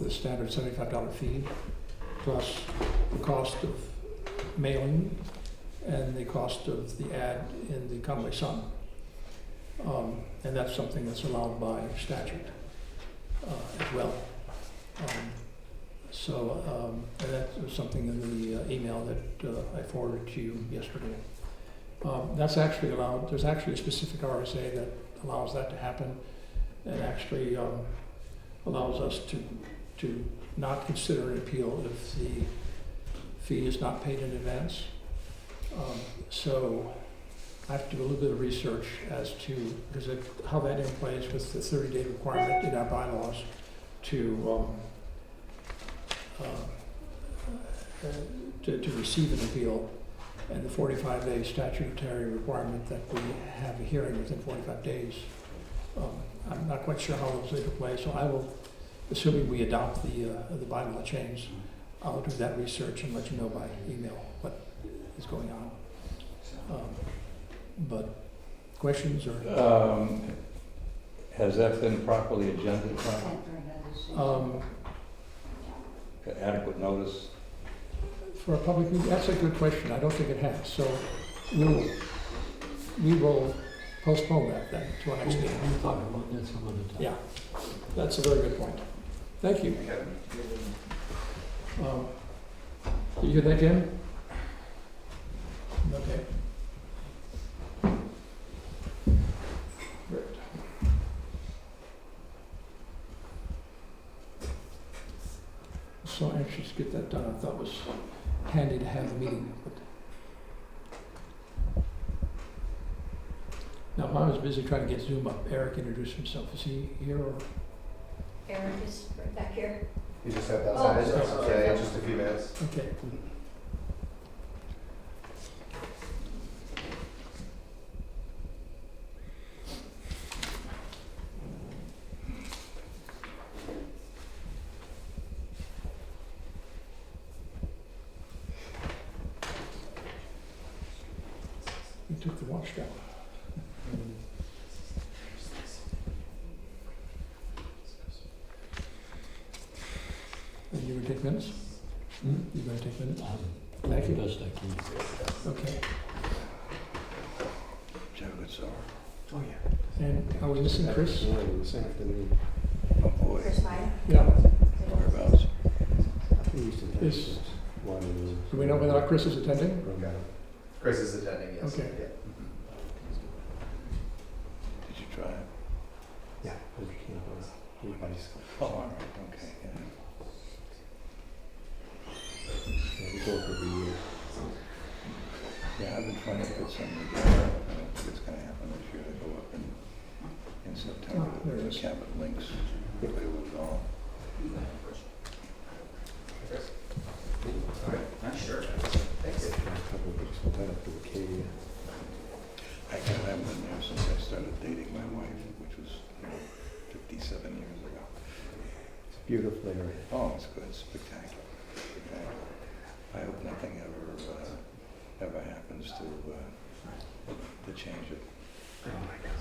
the standard $75 fee, plus the cost of mailing and the cost of the ad in the Conway Sun. And that's something that's allowed by statute as well. And that was something in the email that I forwarded to you yesterday. That's actually allowed. There's actually a specific RSA that allows that to happen, and actually allows us to not consider an appeal if the fee is not paid in advance. So I have to do a little bit of research as to how that interplays with the 30-day requirement in our bylaws to receive an appeal, and the 45-day statutory requirement that we have a hearing within 45 days. I'm not quite sure how those interplay, so I will, assuming we adopt the bylaw change, I'll do that research and let you know by email what is going on. But questions or? Has that been properly agended? Adequate notice? For a public meeting, that's a good question. I don't think it has. So we will postpone that then to our next meeting. We'll talk about that some other time. Yeah, that's a very good point. Thank you. Did you hear that, Jim? Okay. Great. So anxious to get that done. I thought it was handy to have the meeting. But now, I was busy trying to get Zoom up. Eric introduced himself. Is he here or? Eric is right back here. You just stepped outside? Oh, Yeah, just a few minutes. Okay. We took the watch down. And you would take minutes? You going to take minutes? Thank you. Best I can. Okay. Joe, it's over. Oh, yeah. And are we missing Chris? This afternoon. Oh, boy. Chris Meyer. Yeah. Whereabouts? Is, do we know whether or not Chris is attending? Chris is attending, yes. Okay. Yeah. Did you try it? Yeah. Oh, all right, okay. Yeah. We go every year. Yeah, I've been trying to put something together. I don't think it's going to happen this year. They go up in September. Oh, there it is. Cabot Links. They will go. All right. Sure. Thanks. I haven't been there since I started dating my wife, which was 57 years ago. It's beautiful area. Oh, it's good. It's spectacular. Spectacular. I hope nothing ever happens to change it. Oh my God.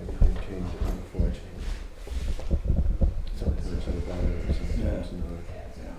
Everything changes before it changes. Sometimes it's better, sometimes not. Yeah.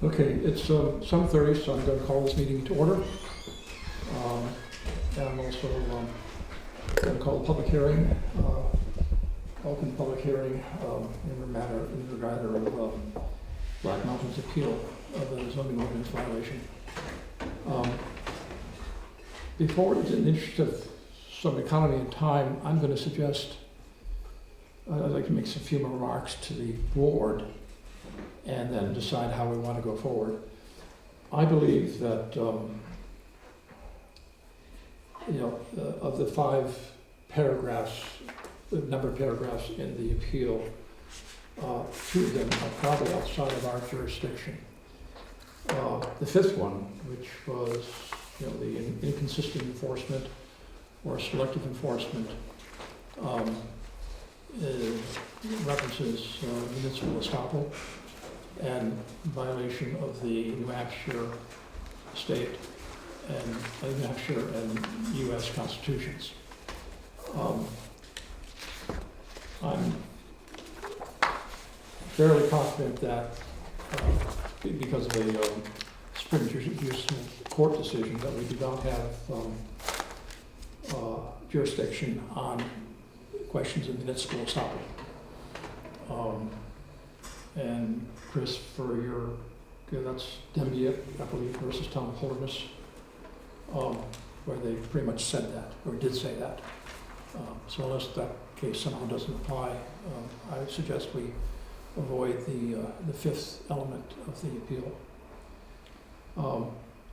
Okay, it's 7:30, so I'm going to call this meeting to order. And I'm also going to call a public hearing, open public hearing in regard of Black Mountain's appeal of a zoning ordinance violation. Before, in the interest of some economy and time, I'm going to suggest, I'd like to make some few remarks to the board and then decide how we want to go forward. I believe that, of the 5 paragraphs, the number of paragraphs in the appeal, 2 of them are probably outside of our jurisdiction. The 5th one, which was the inconsistent enforcement or selective enforcement, references municipal estoppel and violation of the New Hampshire state and New Hampshire and U.S. constitutions. I'm fairly confident that because of a Supreme Judicial Court decision that we do not have jurisdiction on questions of municipal estoppel. And Chris, for your, that's Dembia, I believe, versus Town of Holderness, where they pretty much said that, or did say that. So unless that case somehow doesn't apply, I would suggest we avoid the 5th element of the appeal.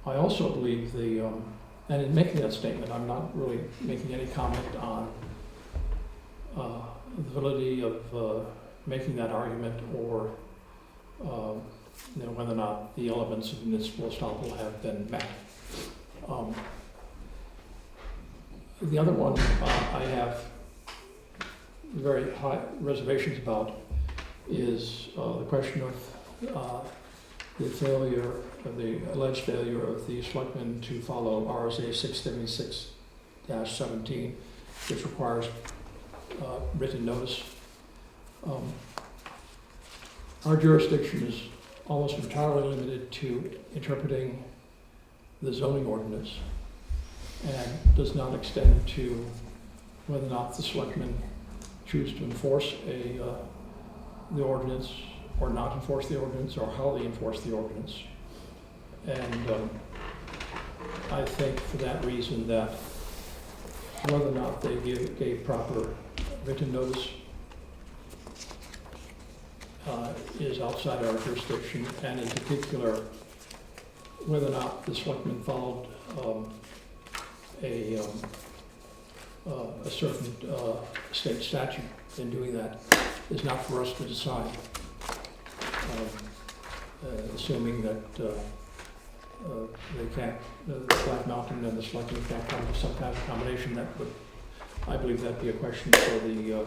I also believe and in making that statement, I'm not really making any comment on the validity of making that argument or whether or not the elements of municipal estoppel have been met. The other one I have very high reservations about is the question of the failure, of the alleged failure of the selectmen to follow RSA 676-17, which requires written notice. Our jurisdiction is almost entirely limited to interpreting the zoning ordinance and does not extend to whether or not the selectmen choose to enforce the ordinance or not enforce the ordinance, or how they enforce the ordinance. And I think for that reason that whether or not they gave proper written notice is outside our jurisdiction, and in particular, whether or not the selectmen followed a certain state statute in doing that is not for us to decide. Assuming that they can't, Black Mountain and the selectmen can't come to some kind of combination, that would, I believe that'd be a question for the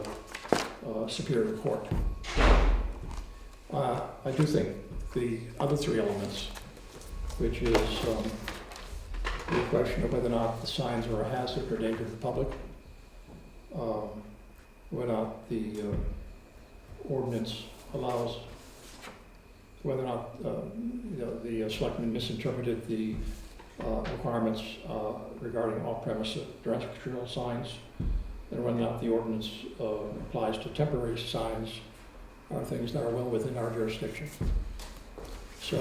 Superior Court. I do think the other 3 elements, which is the question of whether or not the signs are a hazard or danger to the public, whether or not the ordinance allows, whether or not the selectmen misinterpreted the requirements regarding off-premise directional signs, and whether or not the ordinance applies to temporary signs, are things that are well within our jurisdiction. So,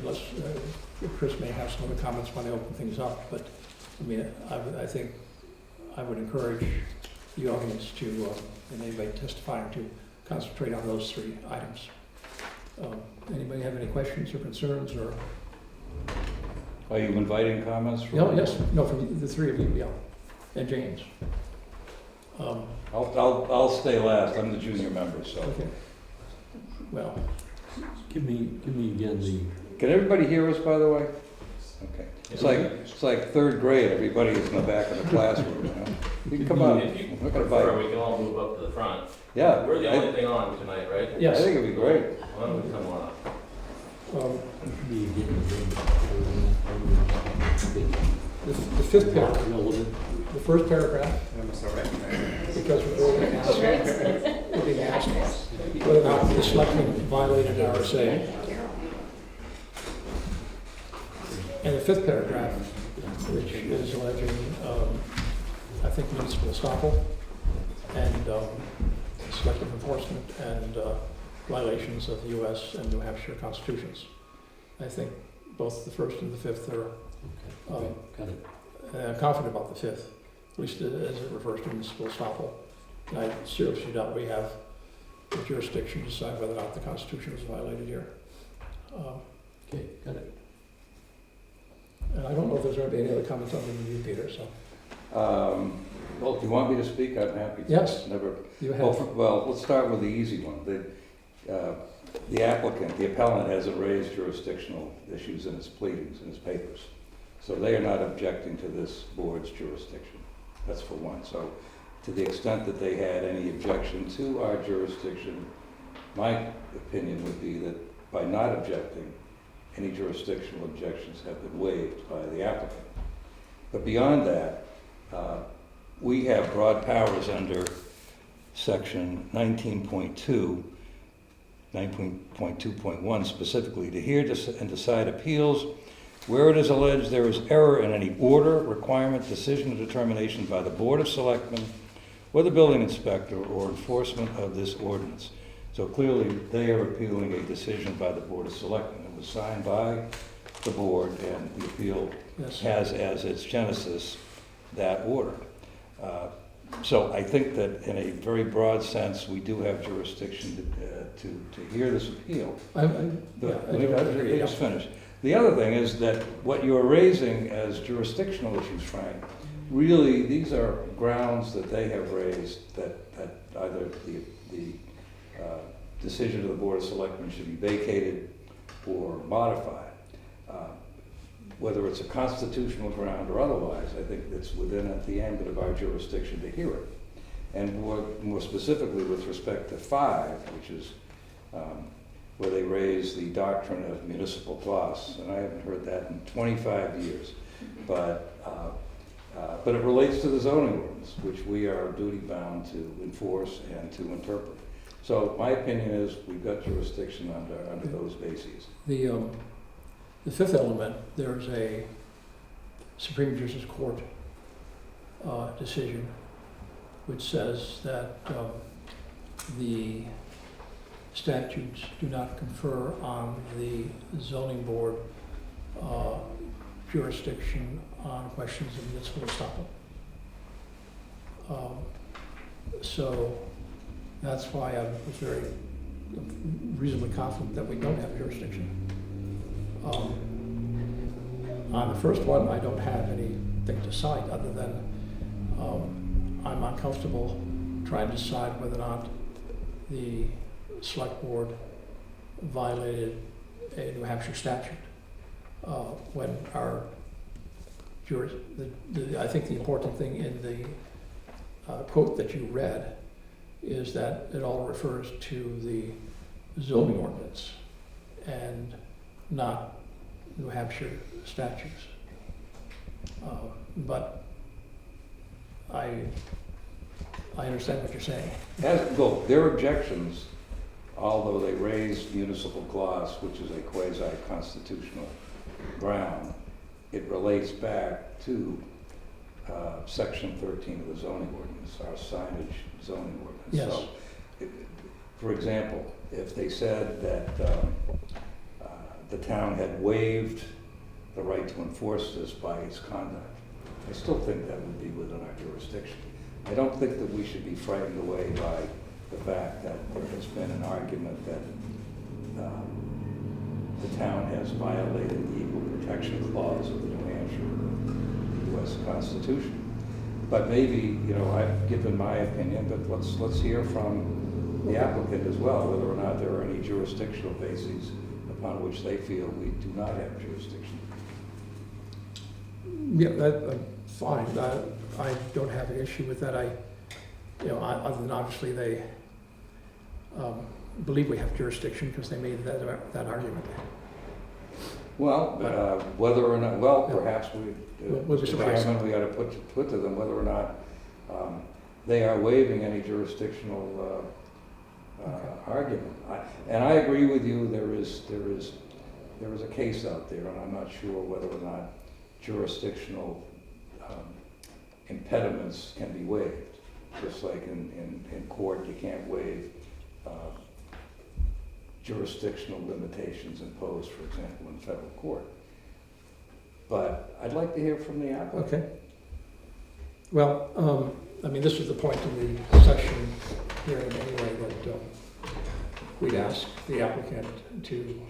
unless Chris may have some other comments when I open things up, but I mean, I think I would encourage the audience to, and anybody testifying, to concentrate on those 3 items. Anybody have any questions or concerns, or? Are you inviting comments from? No, yes, no, from the 3 of you, yeah, and James. I'll stay last. I'm the junior member, so. Okay. Well, Give me again the, Can everybody hear us, by the way? Okay. It's like 3rd grade. Everybody is in the back of the classroom. You can come up. If you We're gonna prefer, bite. we can all move up to the front. Yeah. We're the only thing on tonight, right? I yes. think it'd be great. Why don't we come on up? give me again The 5th paragraph, the element. the 1st paragraph, I'm sorry. because we're being asked whether or not the selectmen violated RSA. And the 5th paragraph, which is alleging, I think, municipal estoppel and selective enforcement and violations of the U.S. and New Hampshire constitutions. I think both the 1st and the 5th are Okay, got it. And I'm confident about the fifth, at least as it refers to municipal estoppel. And I seriously doubt we have the jurisdiction to decide whether or not the Constitution was violated here. Okay, got it. And I don't know if there's going to be any other comments on the review, Peter, so. Well, if you want me to speak, I'm happy to. Yes. Never. You Well, have, well, let's start with the easy one. The applicant, the appellant hasn't raised jurisdictional issues in his pleadings, in his papers. So they are not objecting to this board's jurisdiction. That's for one. So to the extent that they had any objection to our jurisdiction, my opinion would be that by not objecting, any jurisdictional objections have been waived by the applicant. But beyond that, we have broad powers under section 19.2, 9.2.1 specifically, to hear and decide appeals where it is alleged there is error in any order, requirement, decision, or determination by the Board of Selectmen or the building inspector or enforcement of this ordinance. So clearly, they are appealing a decision by the Board of Selectmen. It was signed by the board, and the appeal yes. has as its genesis that order. So I think that in a very broad sense, we do have jurisdiction to hear this appeal. Yeah, But I let do me agree, just yeah. finish. The other thing is that what you're raising as jurisdictional issues, Frank, really, these are grounds that they have raised that either the decision of the Board of Selectmen should be vacated or modified. Whether it's a constitutional ground or otherwise, I think it's within the ambit of our jurisdiction to hear it. And more specifically with respect to 5, which is where they raise the doctrine of municipal gloss, and I haven't heard that in 25 years. But it relates to the zoning ordinance, which we are duty-bound to enforce and to interpret. So my opinion is we've got jurisdiction under those bases. The fifth element, there's a Supreme Justice Court decision which says that the statutes do not confer on the zoning board jurisdiction on questions of municipal estoppel. So that's why I was very reasonably confident that we don't have jurisdiction. On the first one, I don't have anything to cite other than I'm uncomfortable trying to decide whether or not the select board violated a New Hampshire statute. When our I think the important thing in the quote that you read is that it all refers to the zoning ordinance and not New Hampshire statutes. But I understand what you're saying. Their objections, although they raise municipal gloss, which is a quasi-constitutional ground, it relates back to section 13 of the zoning ordinance, our signage zoning ordinance. Yes. So, for example, if they said that the town had waived the right to enforce this by its conduct, I still think that would be within our jurisdiction. I don't think that we should be frightened away by the fact that there has been an argument that the town has violated the Equal Protection Clause of the New Hampshire U.S. Constitution. But maybe, I've given my opinion, but let's hear from the applicant as well, whether or not there are any jurisdictional bases upon which they feel we do not have jurisdiction. Yeah, fine. I don't have an issue with that. Other than obviously they believe we have jurisdiction because they made that argument. Well, whether or not, perhaps We'll be surprised. we ought to put to them whether or not they are waiving any jurisdictional argument. And I agree with you. There is a case out there, and I'm not sure whether or not jurisdictional impediments can be waived. Just like in court, you can't waive jurisdictional limitations imposed, for example, in federal court. but I'd like to hear from the applicant. Okay. Well, I mean, this was the point in the section hearing anyway, that we'd ask the applicant to,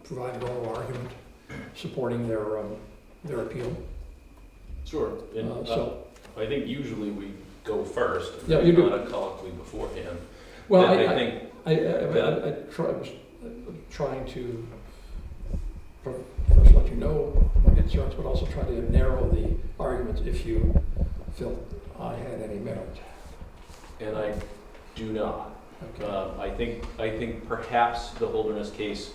provide an oral argument supporting their appeal. Sure. So, I think usually we go first. Yeah, you do. Not a colloquy beforehand. well, But I think, was trying to first let you know my concerns, but also try to narrow the arguments if you felt I had any merit. and I do not. Okay. I think perhaps the Holderness case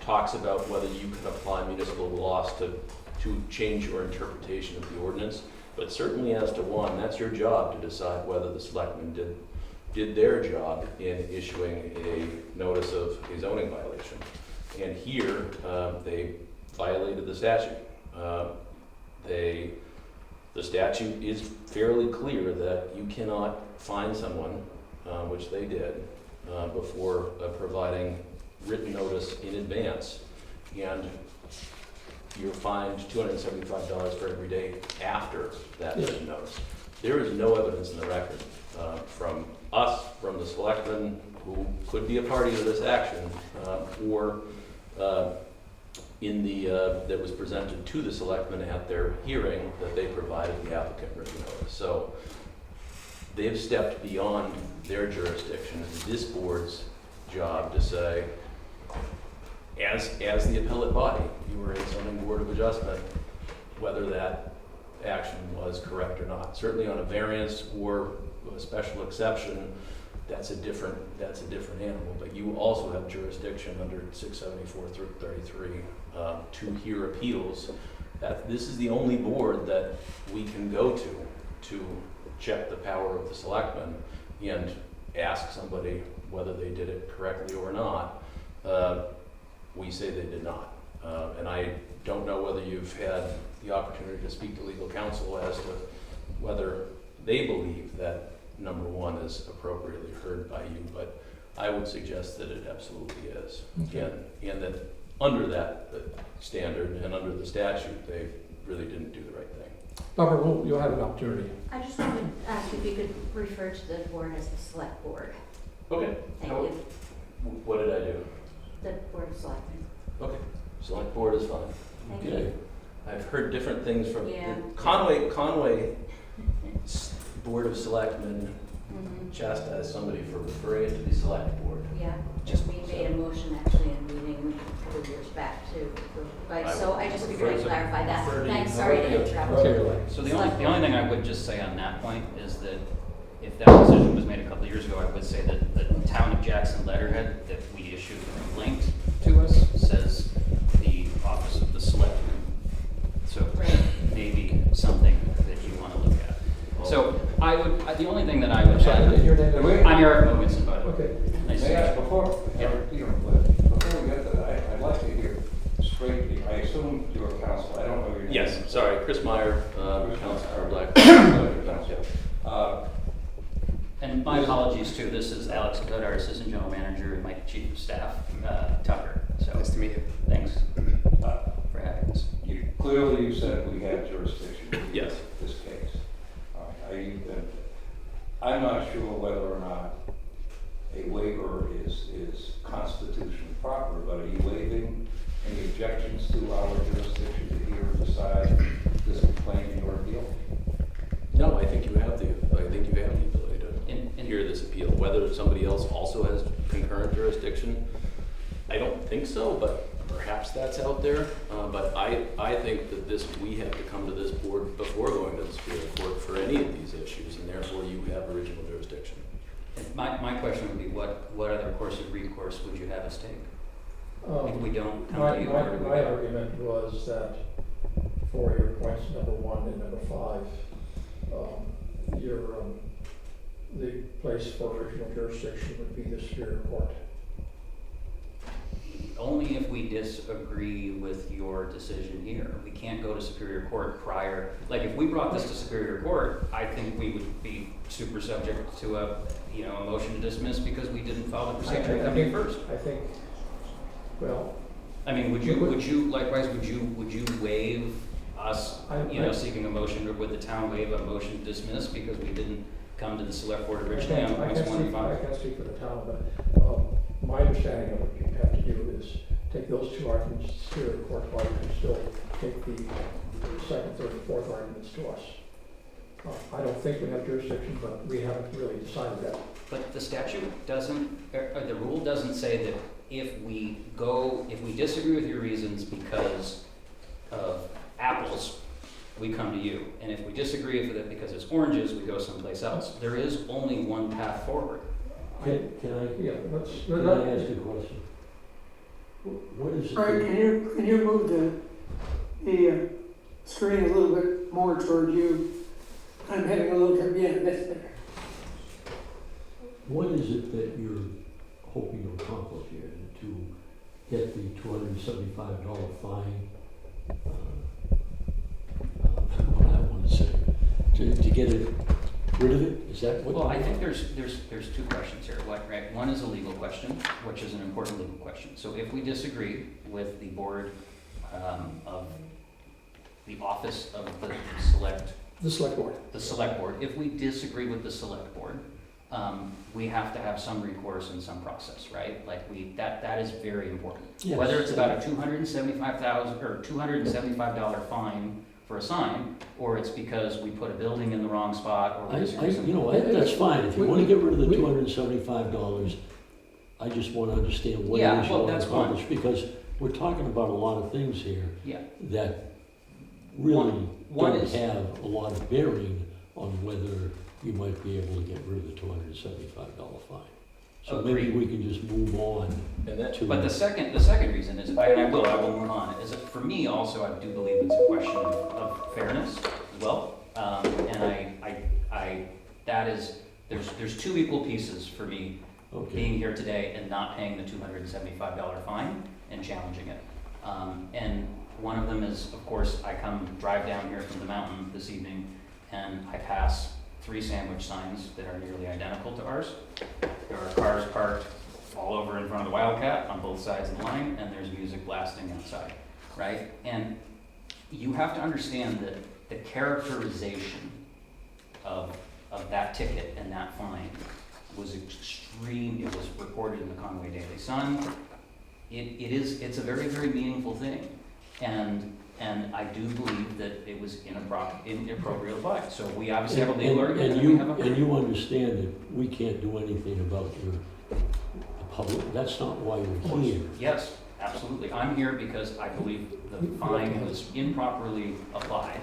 talks about whether you can apply municipal laws to change your interpretation of the ordinance. But certainly as to one, that's your job to decide whether the selectmen did their job in issuing a notice of a zoning violation. And here, they violated the statute. The statute is fairly clear that you cannot fine someone, which they did, before providing written notice in advance. And you're fined $275 for every day after that written notice. There is no evidence in the record from us, from the selectmen who could be a party to this action, or that was presented to the selectmen at their hearing that they provided the applicant written notice. So they've stepped beyond their jurisdiction. It's this board's job to say, as the appellate body, you were a zoning board of adjustment, whether that action was correct or not. Certainly on a variance or a special exception, that's a different animal. But you also have jurisdiction under 674 through 33 to hear appeals. This is the only board that we can go to check the power of the selectmen and ask somebody whether they did it correctly or not. We say they did not. And I don't know whether you've had the opportunity to speak to legal counsel as to whether they believe that number one is appropriately heard by you, but I would suggest that it absolutely is. Okay. And that under that standard and under the statute, they really didn't do the right thing. Barbara, you'll have an opportunity. I just wanted to ask if you could refer to the board as the select board. Okay. Thank you. What did I do? The board of selectmen. Okay. Select board is fine. Thank Okay. you. I've heard different things from Yeah. Conway Board of Selectmen Mhm. chastise somebody for referring it to the select board. Yeah, just we made a motion actually in a meeting a couple of years back to, so I just figured I'd clarify that. Thanks, sorry to interrupt. Okay. So the only thing I would just say on that point is that if that decision was made a couple of years ago, I would say that the Town of Jackson letterhead that we issued linked to us says the Office of the Selectman. So maybe something that you want to look at. So the only thing that I would Sorry, add, your name? I'm Eric Mogensen, by the way. Okay. Nice to May I meet ask you. before we get to that, I'd like to hear straight, I assume you're counsel, I don't know your name. Yes, sorry, Chris Meyer, Council for Black. And my apologies too, this is Alex Good, our Assistant General Manager, and my Chief of Staff, Tucker. So Nice to meet you. thanks for having us. Clearly you said we had jurisdiction in Yes. this case. All right, I'm not sure whether or not a waiver is constitutionally proper, but are you waiving any objections to our jurisdiction to hear and decide this complaint in your appeal? No, I think you have the ability to hear this appeal. Whether somebody else also has concurrent jurisdiction, I don't think so, but perhaps that's out there. But I think that we have to come to this board before going to the Superior Court for any of these issues, and therefore you have original jurisdiction. My question would be, what other course of recourse would you have us take? If we don't come My to you? or do we- argument was that for your points number 1 and number 5, the place for original jurisdiction would be the Superior Court. Only if we disagree with your decision here. We can't go to Superior Court prior. Like if we brought this to Superior Court, I think we would be super subject to a motion to dismiss because we didn't follow the procedure coming first. I think, well, I mean, would you, likewise, would you waive us, seeking a motion, or would the town waive a motion to dismiss because we didn't come to the select board originally on points 1 and 5? I can't speak for the town, but my understanding of what you have to do is take those two arguments, steer the court, while you can still take the second, third, and fourth arguments to us. I don't think we have jurisdiction, but we haven't really decided that. But the statute doesn't, or the rule doesn't say that if we disagree with your reasons because of apples, we come to you. And if we disagree with it because it's oranges, we go someplace else. There is only one path forward. Can I, Yeah, can I ask you a question? What is it? Frank, can you move the screen a little bit more toward you? I'm having a little trouble, yeah, that's better. What is it that you're hoping to accomplish here? To get the $275 fine? What I want to say, to get it rid of it? Is that what? Well, I think there's two questions here. Right? One is a legal question, which is an important legal question. So if we disagree with the board of the office of the select board, if we disagree with the select board, we have to have some recourse and some process, right? That is very important. Yes. Whether it's about a $275,000 or $275 fine for a sign, or it's because we put a building in the wrong spot, or we disagree something. That's fine. If you want to get rid of the $275, I just want to understand what it is you want to accomplish, because we're talking about a lot of things here Yeah. that really One don't is- have a lot of bearing on whether you might be able to get rid of the $275 fine. So maybe Agreed. we can just move on And that, to. But the second reason is, and I will move on, is that for me also, I do believe it's a question of fairness as well. There's two equal pieces for me Okay. being here today and not paying the $275 fine and challenging it. And one of them is, of course, I drive down here from the mountain this evening and I pass 3 sandwich signs that are nearly identical to ours. There are cars parked all over in front of the Wildcat on both sides of the line, and there's music blasting outside, right? And you have to understand that the characterization of that ticket and that fine was extreme. It was reported in the Conway Daily Sun. It's a very, very meaningful thing. And I do believe that it was inappropriate applied. So we obviously have a legal argument. And you understand that we can't do anything about the public, that's not why you're here. Yes, absolutely. I'm here because I believe the fine was improperly applied.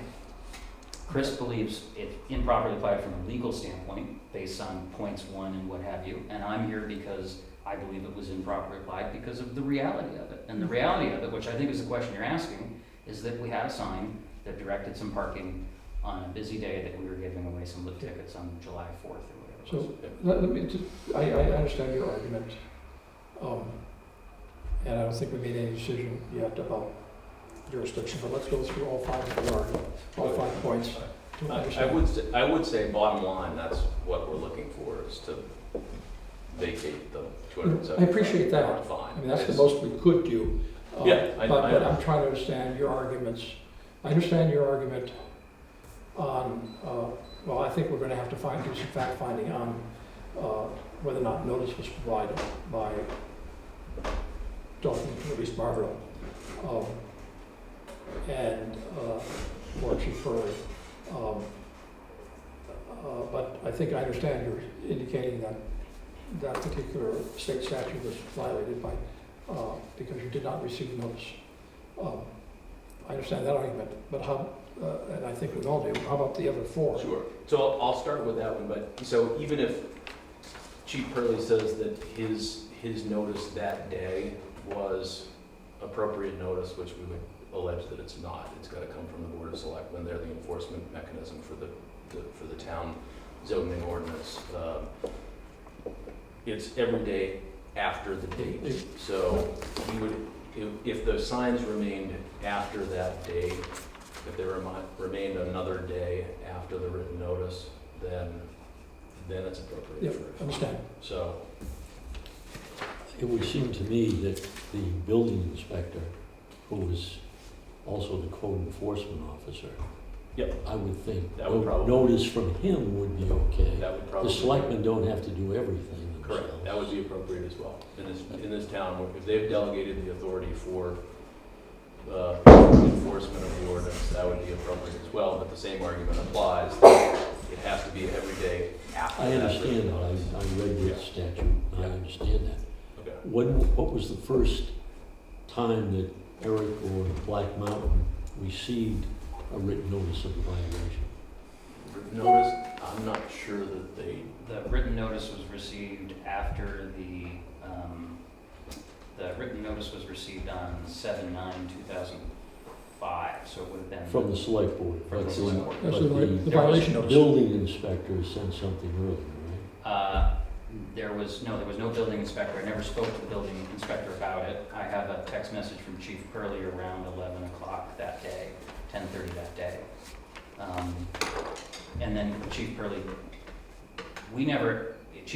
Chris believes it's improperly applied from a legal standpoint, based on points 1 and what have you. And I'm here because I believe it was improperly applied because of the reality of it. And the reality of it, which I think is the question you're asking, is that we had a sign that directed some parking on a busy day that we were giving away some lift tickets on July 4th or whatever it was. So, let me just, I understand your argument. And I don't think we made any decision yet about jurisdiction, but let's go through all 5 of the argument, all 5 points. to understand. I would say bottom line, that's what we're looking for, is to vacate the $275 I appreciate that. fine. I mean, that's the most we could do. Yeah, But I'm trying to understand your arguments. I understand your argument on, well, I think we're gonna have to do some fact finding on whether or not notice was provided by Dalton to at least Marlboro. Or Chief Furley. But I think I understand you're indicating that that particular state statute was violated by, because you did not receive notice. I understand that argument, but how, and I think we all do, how about the other 4? Sure. So I'll start with that one, but so even if Chief Purley says that his notice that day was appropriate notice, which we would allege that it's not, it's gotta come from the Board of Selectmen, they're the enforcement mechanism for the town zoning ordinance. It's every day after the date. So he would, if the signs remained after that date, if there remained another day after the written notice, then it's appropriate. Yeah, for- understand. So, It would seem to me that the building inspector, who is also the code enforcement officer, Yep. I would think, That would probably- notice from him would be okay. That would probably. The selectmen don't have to do everything themselves. Correct, that would be appropriate as well. In this town, if they've delegated the authority for enforcement of the ordinance, that would be appropriate as well, but the same argument applies, that it has to be every day after I that. understand that, I read the statute, and I understand that. Okay. What was the first time that Eric or Black Mountain received a written notice of the violation? Written notice, I'm not sure that they, The written notice was received after the written notice was received on 7/9/2005, so it would have been. From the select board? From the but select board. That's but the violation notice. building inspector sent something earlier, right? There was no building inspector. I never spoke to the building inspector about it. I have a text message from Chief Curley around 11 o'clock that day, 10:30 that day. And then Chief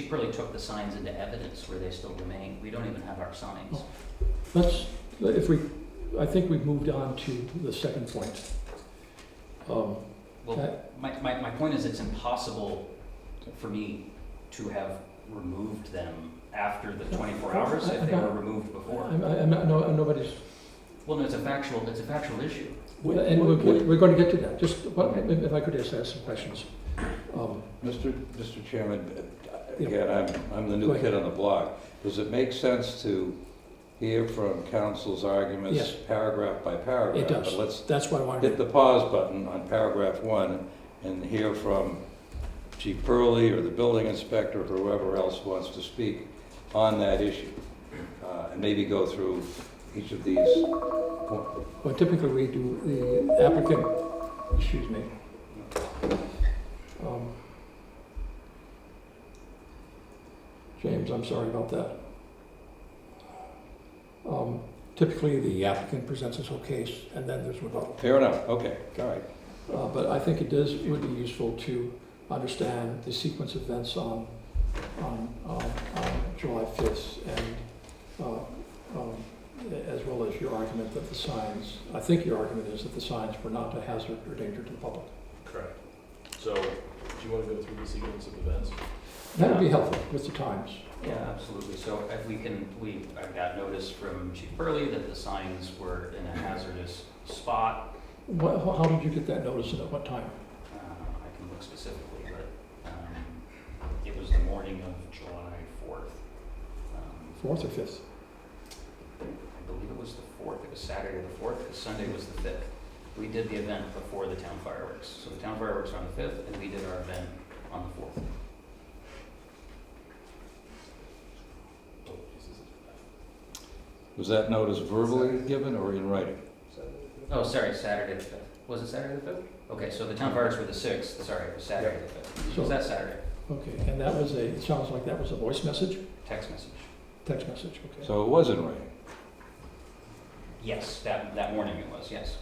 Curley took the signs into evidence where they still remain. We don't even have our signs. I think we've moved on to the second point. Well, my point is it's impossible for me to have removed them after the 24 hours if they were removed before. Nobody's, Well, no, it's a factual issue. and we're going to get to that. Just, if I could just ask some questions. Mr. Chairman, Yeah. again, I'm the Go new ahead. kid on the block. Does it make sense to hear from council's arguments Yes. paragraph by paragraph? It does. But let's That's why I wanted hit the pause button on paragraph 1 and hear from Chief Pearlie or the building inspector or whoever else wants to speak on that issue. And maybe go through each of these. Well, typically we do the applicant, excuse me. James, I'm sorry about that. Typically, the applicant presents his whole case, and then there's rebuttal. Fair enough, okay, all right. But I think it would be useful to understand the sequence of events on July 5th, and as well as your argument that the signs, I think your argument is that the signs were not a hazard or danger to the public. correct. So, do you want to go through the sequence of events? That would be helpful with the times. Yeah, absolutely. So if I got notice from Chief Pearlie that the signs were in a hazardous spot. How did you get that notice and at what time? I can look specifically, but it was the morning of July 4th. 4th or 5th? I believe it was the 4th. It was Saturday the 4th, because Sunday was the 5th. We did the event before the town fireworks. So the town fireworks were on the 5th, and we did our event on the 4th. Was that notice verbally given or in writing? Oh, sorry, Saturday the 5th. Was it Saturday the 5th? Okay, so the town fireworks were the 6th. Sorry, it was Saturday the 5th. So- Was that Saturday? Okay, and that was it sounds like that was a voice message? Text message. Text message, okay. So it was in writing? Yes, that morning it was, yes.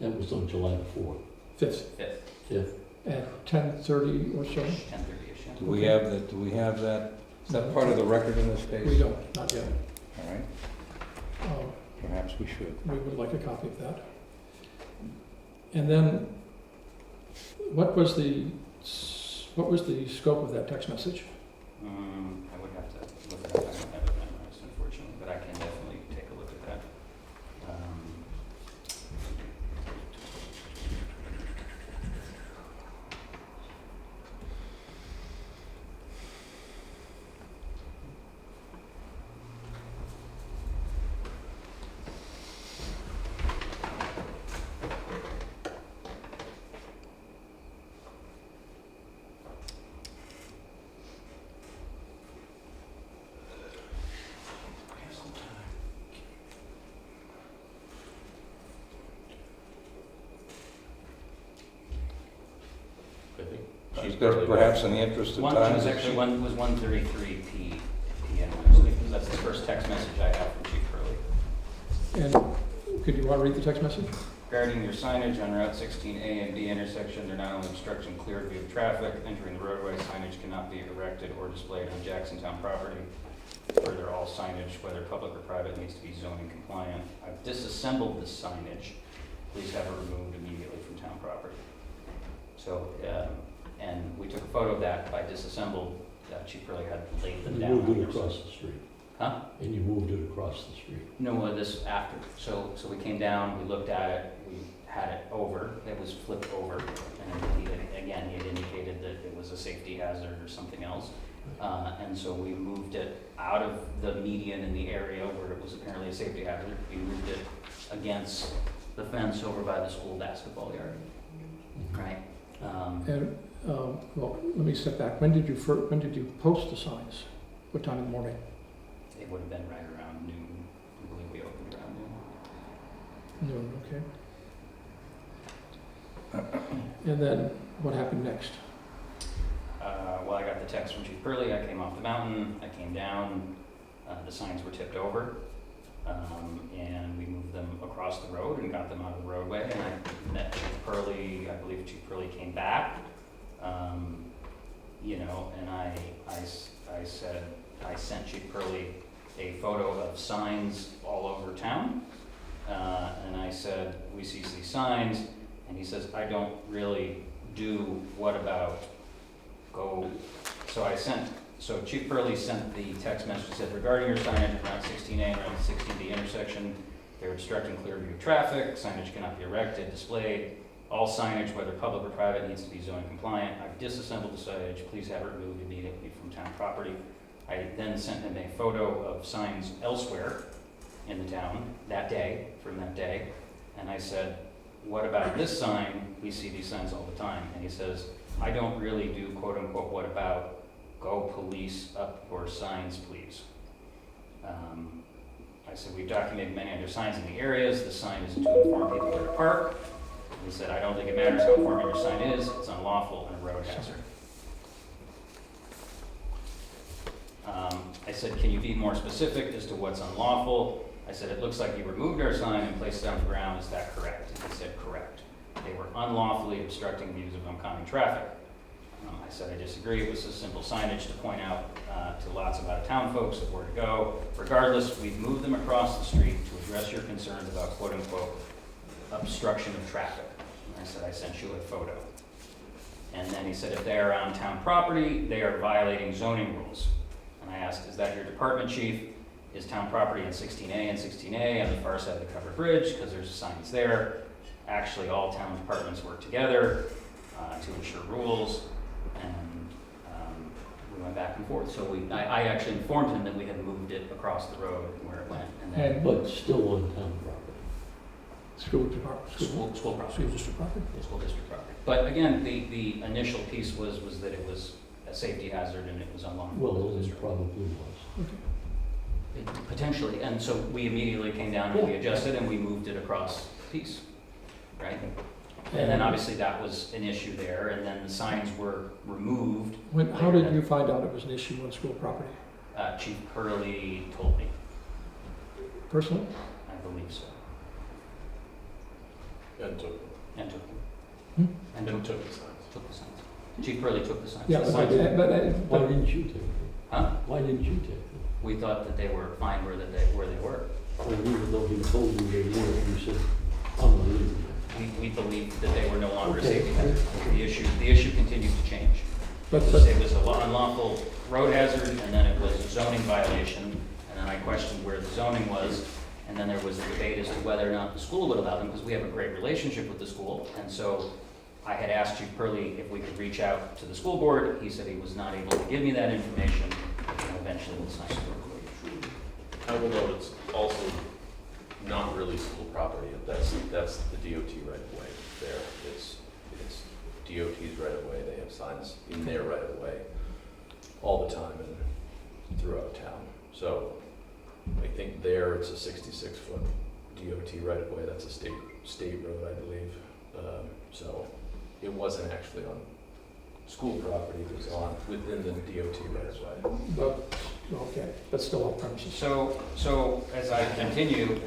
That was on July the 4th, 5th, 5th, 5th. at 10:30 or so? 10:30ish, yeah. Do we have that, is that part of the record in this case? We don't, not yet. All right, perhaps we should. We would like a copy of that. And then, what was the scope of that text message? I would have to look it up. I don't have it memorized, unfortunately, but I can definitely take a look at that. I think. Perhaps in the interest of One time. was actually 1:33 p.m. That's the first text message I have from Chief Curley. And could you want to read the text message? Regarding your signage on Route 16A and B intersection, they're not only obstructing clear view of traffic, entering the roadway, signage cannot be erected or displayed on Jacksontown property. Further, all signage, whether public or private, needs to be zoning compliant. I've disassembled this signage. Please have it removed immediately from town property. So, and we took a photo of that by disassembled. Chief Curley had laid them You down. moved on it their across side. the street. Huh? And you moved it across the street. No, this after. So we came down, we looked at it, we had it over, it was flipped over. And he had indicated that it was a safety hazard or something else. And so we moved it out of the median in the area where it was apparently a safety hazard. We moved it against the fence over by the school basketball yard, right? Well, let me step back. When did you post the signs? What time in the morning? It would have been right around noon. I believe we opened around noon. Noon, okay. And then what happened next? Well, I got the text from Chief Curley. I came off the mountain. I came down. The signs were tipped over. And we moved them across the road and got them out of the roadway. And I met Chief Curley. I believe Chief Curley came back. And I said, I sent Chief Curley a photo of signs all over town. And I said, we see these signs. And he says, I don't really do what about go. So Chief Curley sent the text message that said, regarding your signage around 16A and around the 16B intersection, they're obstructing clear view of traffic. Signage cannot be erected, displayed. All signage, whether public or private, needs to be zoning compliant. I've disassembled the signage. Please have it removed immediately from town property. I then sent him a photo of signs elsewhere in the town that day, from that day. And I said, what about this sign? We see these signs all the time. And he says, I don't really do quote unquote, what about go police up your signs, please. I said, we've documented many other signs in the areas. The sign is to inform people where to park. He said, I don't think it matters how informative your sign is. It's unlawful and a road hazard. I said, can you be more specific as to what's unlawful? I said, it looks like you removed our sign and placed it on the ground. Is that correct? And he said, correct. They were unlawfully obstructing views of oncoming traffic. I said, I disagree. It was a simple signage to point out to lots of out-of-town folks of where to go. Regardless, we've moved them across the street to address your concerns about quote-unquote obstruction of traffic. And I said, I sent you a photo. And then he said, if they are on town property, they are violating zoning rules. And I asked, is that your department chief? Is town property in 16A and 16A on the far side of the covered bridge? Because there's signs there. Actually, all town departments work together to ensure rules. And we went back and forth. So I actually informed him that we had moved it across the road where it went. And then But still on town property. School department, school property. school district property? The school district property. But again, the initial piece was that it was a safety hazard and it was unlawful. Well, it probably was. Potentially, and so we immediately came down and we adjusted and we moved it across the piece, right? And then obviously that was an issue there, and then the signs were removed. How did you find out it was an issue on school property? Chief Curley told me, Personally? I believe so. And took And took them. Hmm? And took the signs. took the signs. Chief Curley took the signs. Yeah, The but signs- Why didn't you take them? Huh? Why didn't you take them? We thought that they were fine where they were. Or even though he told you they weren't, you said, I'm gonna leave them. We believed that they were no longer a Okay. safety hazard. The issue continued to change. But, It was an unlawful road hazard, and then it was a zoning violation, and then I questioned where the zoning was, and then there was a debate as to whether or not the school would allow them, because we have a great relationship with the school, and so I had asked Chief Curley if we could reach out to the school board. He said he was not able to give me that information, and eventually the signs were removed. I will note it's also not really school property. That's the DOT right of way there. It's DOT's right of way. They have signs in their right of way all the time and throughout town. So I think there it's a 66-foot DOT right of way. That's a state road, I believe. So it wasn't actually on school property. It was on within the DOT right of way. but still on premises. So as I continue,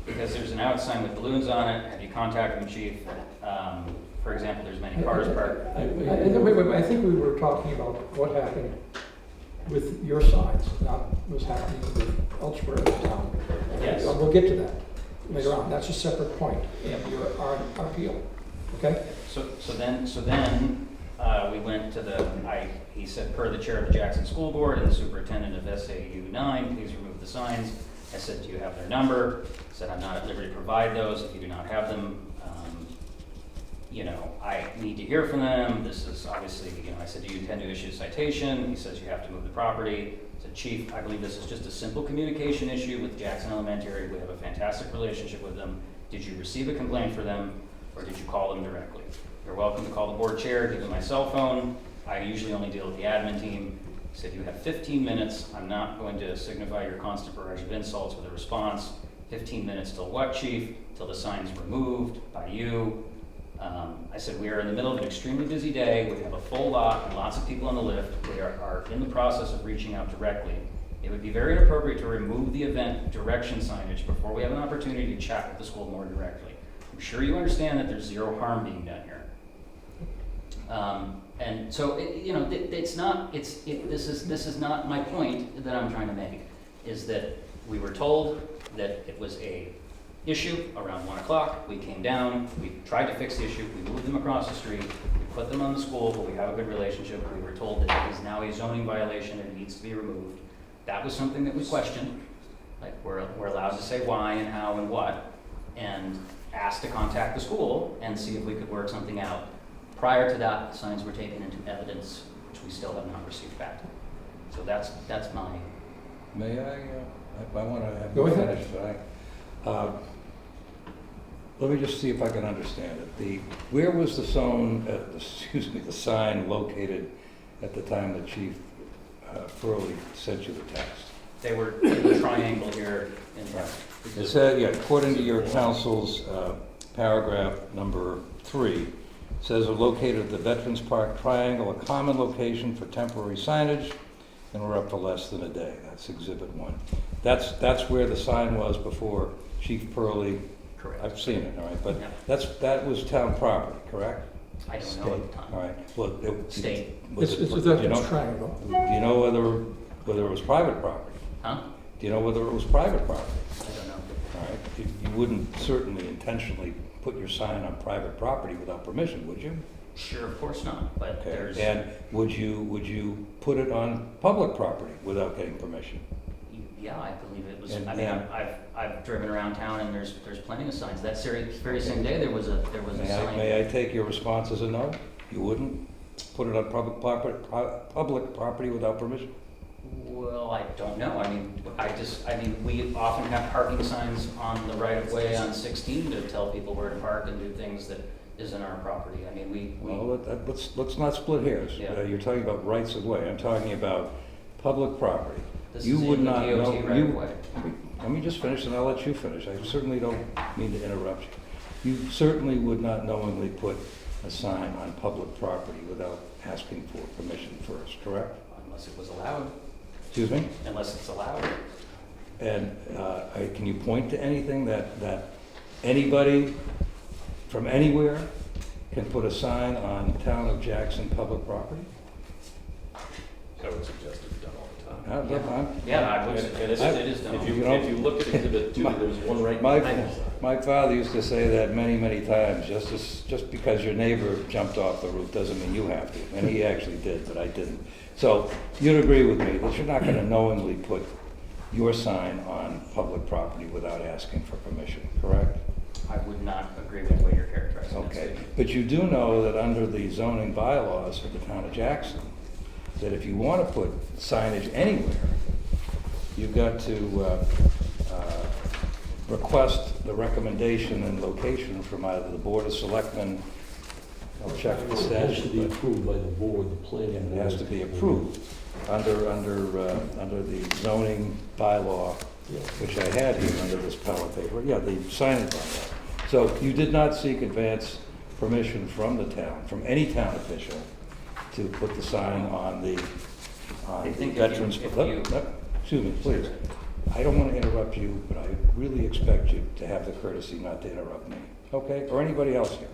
because there's an out sign with balloons on it, have you contacted the chief? For example, there's many cars parked. I think we were talking about what happened with your signs, not was happening elsewhere in town. Yes. We'll get to that later on. That's a separate point of our appeal, okay? So then, we went to he said, per the chair of the Jackson School Board and the superintendent of SAU 9, please remove the signs. I said, do you have their number? I said, I'm not at liberty to provide those if you do not have them. I need to hear from them. This is obviously, I said, do you intend to issue a citation? He says, you have to move the property. I said, Chief, I believe this is just a simple communication issue with Jackson Elementary. We have a fantastic relationship with them. Did you receive a complaint for them, or did you call them directly? You're welcome to call the board chair, give them my cell phone. I usually only deal with the admin team. He said, you have 15 minutes. I'm not going to signify your constant barrage of insults with a response. 15 minutes till what, Chief? Till the sign's removed by you. I said, we are in the middle of an extremely busy day. We have a full lot and lots of people on the lift. We are in the process of reaching out directly. It would be very inappropriate to remove the event direction signage before we have an opportunity to chat with the school more directly. I'm sure you understand that there's zero harm being done here. And so, this is not my point that I'm trying to make, is that we were told that it was a issue around 1 o'clock. We came down, we tried to fix the issue, we moved them across the street, we put them on the school, but we have a good relationship. We were told that it is now a zoning violation and it needs to be removed. That was something that we questioned. Like, we're allowed to say why and how and what, and asked to contact the school and see if we could work something out. Prior to that, the signs were taken into evidence, which we still have not received back. So that's my... May I want to have Go you ahead. finish, but let me just see if I can understand it. Where was the sign located at the time that Chief Furley sent you the text? They were in the triangle here in front. It said, according to your counsel's paragraph number 3, it says are located at the Veterans Park Triangle, a common location for temporary signage, and we're up for less than a day. That's Exhibit 1. That's where the sign was before Chief Purley. Correct. I've seen it, all right, but Yeah. that was town property, correct? I don't know at the time. All right. Well, State. It's a triangle. Do you know whether it was private property? Huh? Do you know whether it was private property? I don't know. All right. You wouldn't certainly intentionally put your sign on private property without permission, would you? Sure, of course not, but Okay. there's... And would you put it on public property without getting permission? Yeah, I believe it was, And- I mean, I've driven around town and there's plenty of signs. That very same day, there was a sign. May I take your response as a no? You wouldn't put it on public property without permission? Well, I don't know. I mean, we often have parking signs on the right of way on 16 to tell people where to park and do things that isn't our property. I mean, Well, let's not split hairs. Yeah. You're talking about rights of way. I'm talking about public property. this You is would in the not DOT know. right of way. Let me just finish and I'll let you finish. I certainly don't mean to interrupt you. You certainly would not knowingly put a sign on public property without asking for permission first, correct? Unless it was allowed, Excuse me? unless it's allowed. And can you point to anything that anybody from anywhere can put a sign on town of Jackson public property? I would suggest it's done all the time. Yeah, I would, And it is done. if you look at Exhibit 2, there's one right My- behind it. My father used to say that many times, just because your neighbor jumped off the roof doesn't mean you have to. And he actually did, but I didn't. So you'd agree with me that you're not going to knowingly put your sign on public property without asking for permission, correct? I would not agree with the way you're characterizing that Okay. statement. But you do know that under the zoning bylaws of the town of Jackson, that if you want to put signage anywhere, you've got to request the recommendation and location from either the Board of Selectmen, I'll check the It has to be statute, approved by the board, the planning but board. it has to be approved under the zoning bylaw, Yeah. which I had here under this palette paper, the signage bylaw. So you did not seek advance permission from the town, from any town official, to put the sign on the I think if veterans. Excuse me, please. I don't want to interrupt you, but I really expect you to have the courtesy not to interrupt me, okay? Or anybody else here.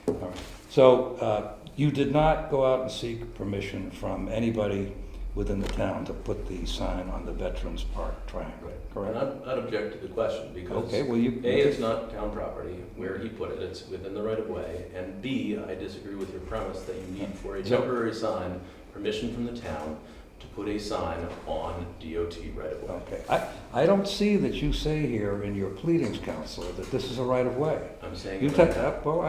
All right. So you did not go out and seek permission from anybody within the town to put the sign on the Veterans Park triangle, And correct? I'd object to the question because Okay, well, you. A, it's not town property where he put it, it's within the right of way. And B, I disagree with your premise that you need for a temporary sign, permission from the town to put a sign on DOT right of way. Okay, I don't see that you say here in your pleadings, Counselor, that this is a right of way. I'm saying. You well,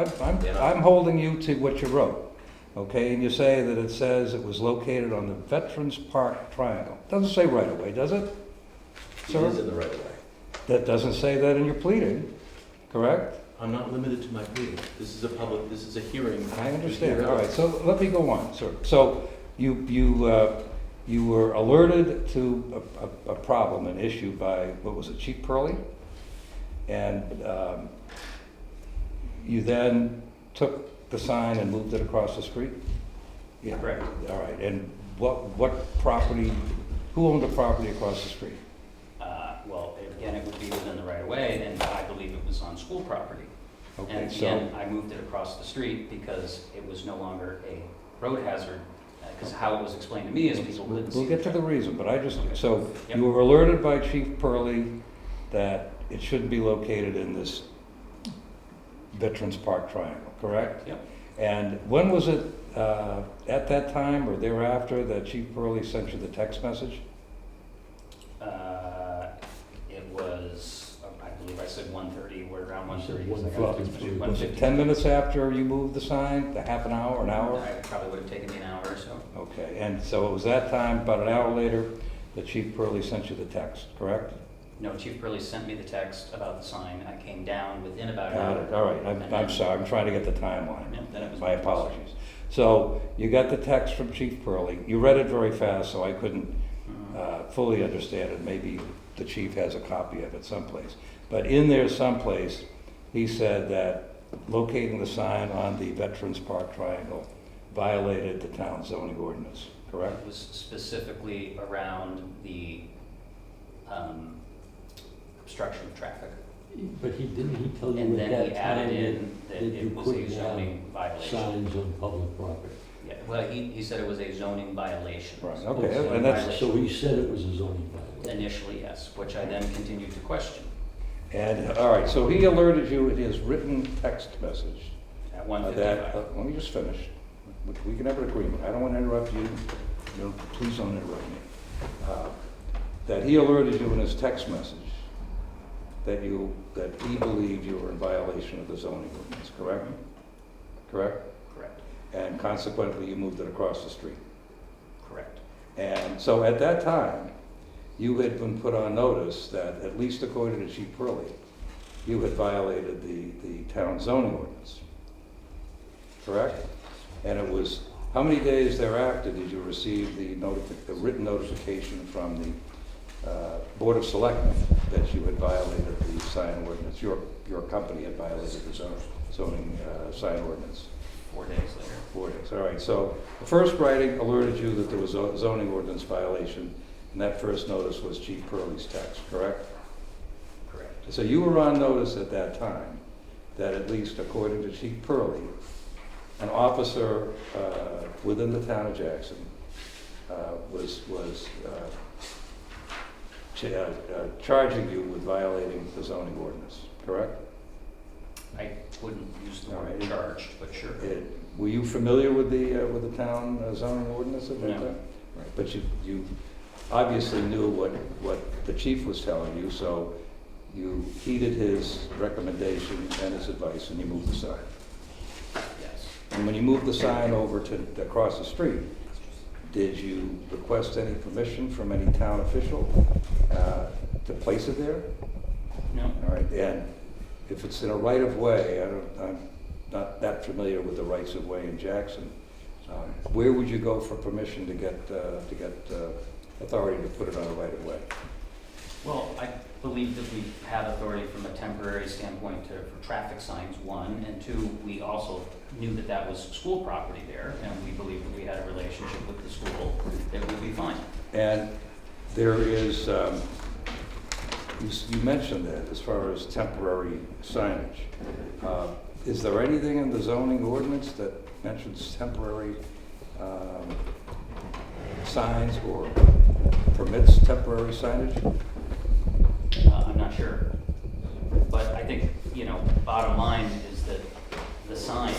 I'm holding you to what you wrote, okay? And you say that it says it was located on the Veterans Park Triangle. Doesn't say right of way, does it? It Sir? is in the right of way. That doesn't say that in your pleading, correct? I'm not limited to my pleading. This is a hearing. I understand, all right, so let me go on, sir. So you were alerted to a problem, an issue by, what was it, Chief Pearlie? And you then took the sign and moved it across the street? Yeah. Correct. All right, and what property, who owned the property across the street? Well, again, it would be within the right of way, and I believe it was on school property. Okay, And again, I moved it across the street because it was no longer a road hazard, because how it was explained to me is people couldn't see. We'll get to the reason, but so Yep. you were alerted by Chief Pearlie that it shouldn't be located in this Veterans Park Triangle, correct? Yep. And when was it, at that time or thereafter, that Chief Pearlie sent you the text message? It was, I believe I said 1:30, we're around You said 1:30. 1:53. Was it 10 minutes after you moved the sign, a half an hour, an hour? It probably would have taken me an hour or so. Okay, and so it was that time, about an hour later, that Chief Pearlie sent you the text, correct? No, Chief Pearlie sent me the text about the sign. I came down within about an Got hour. it, all right, And I'm then- sorry, I'm trying to get the timeline. Yeah, then it was My apologies. So you got the text from Chief Pearlie, you read it very fast, so I couldn't fully understand it. Maybe the chief has a copy of it someplace. But in there someplace, he said that locating the sign on the Veterans Park Triangle violated the town zoning ordinance, correct? It was specifically around the obstruction of traffic. But didn't he tell you And at then he that added time in that that you it was a couldn't have zoning violation. signs on public property? Yeah, well, he said it was a zoning violation. Right, So okay, zoning and that's- violation So he said it was a zoning violation? Initially, yes, which I then continued to question And, all right, so he alerted you in his written text message at that, 1:55. let me just finish. We can have an agreement. I don't want to interrupt you. Please don't interrupt me. That he alerted you in his text message that he believed you were in violation of the zoning ordinance, correct? Correct? Correct, And consequently, you moved it across the street. correct. And so at that time, you had been put on notice that, at least according to Chief Pearlie, you had violated the town zoning ordinance, correct? And it was, how many days thereafter did you receive the written notification from the Board of Selectmen that you had violated the sign ordinance? Your company had violated the zoning sign ordinance? 4 days later. 4 days, all right. So the first writing alerted you that there was a zoning ordinance violation, and that first notice was Chief Pearlie's text, correct? Correct. So you were on notice at that time that, at least according to Chief Pearlie, an officer within the town of Jackson was charging you with violating the zoning ordinance, correct? I wouldn't use the All word right. charged, but sure. Were you familiar with the town zoning ordinance at that No. time? Right, but you obviously knew what the chief was telling you, so you heeded his recommendation and his advice, and you moved the sign. Yes. And when you moved the sign over to across the street, did you request any permission from any town official to place it there? No. All right, and if it's in a right-of-way, I'm not that familiar with the rights-of-way in Jackson, where would you go for permission to get authority to put it on a right-of-way? Well, I believe that we have authority from a temporary standpoint for traffic signs, one, and two, we also knew that that was school property there, and we believed that we had a relationship with the school that would be fine. And there is, you mentioned that as far as temporary signage. Is there anything in the zoning ordinance that mentions temporary signs or permits temporary signage? I'm not sure. But I think, bottom line is that the sign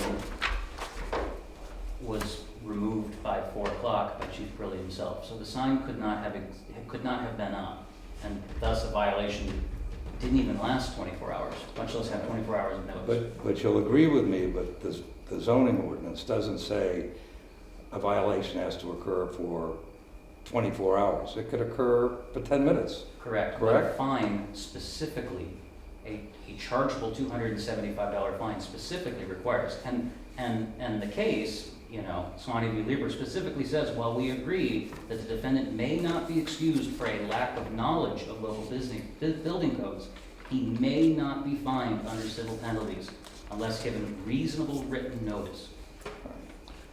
was removed by 4 o'clock by Chief Burley himself. So the sign could not have been up, and thus a violation didn't even last 24 hours, much less have 24 hours of notice. But you'll agree with me, but the zoning ordinance doesn't say a violation has to occur for 24 hours. It could occur for 10 minutes. Correct. Correct? But a fine specifically, a chargeable $275 fine specifically requires, and the case, Swanee v. Lieber specifically says, while we agree that the defendant may not be excused for a lack of knowledge of local building codes, he may not be fined under civil penalties unless given reasonable written notice.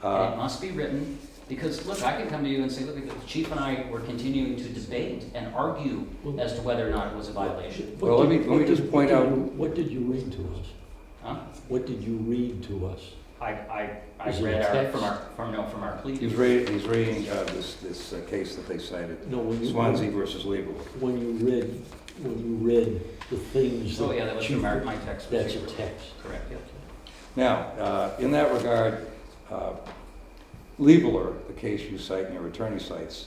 And it must be written, because look, I can come to you and say, look, the chief and I were continuing to debate and argue as to whether or not it was a violation. Well, let me just point out. What did you read to us? Huh? What did you read to us? I Is it read text? from our plea. He's reading this case that they cited, No, Swansea versus Lieber. When you read the things that. Oh, yeah, that was from my text. That's a text. Correct, yeah. Now, in that regard, Liebler, the case you cite and your attorney cites,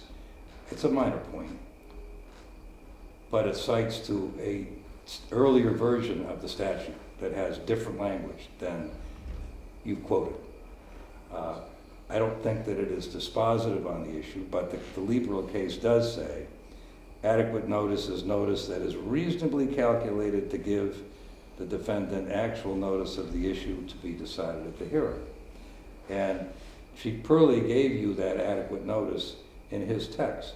it's a minor point, but it cites to a earlier version of the statute that has different language than you quoted. I don't think that it is dispositive on the issue, but the Liebler case does say adequate notice is notice that is reasonably calculated to give the defendant actual notice of the issue to be decided at the hearing. And Chief Purley gave you that adequate notice in his text,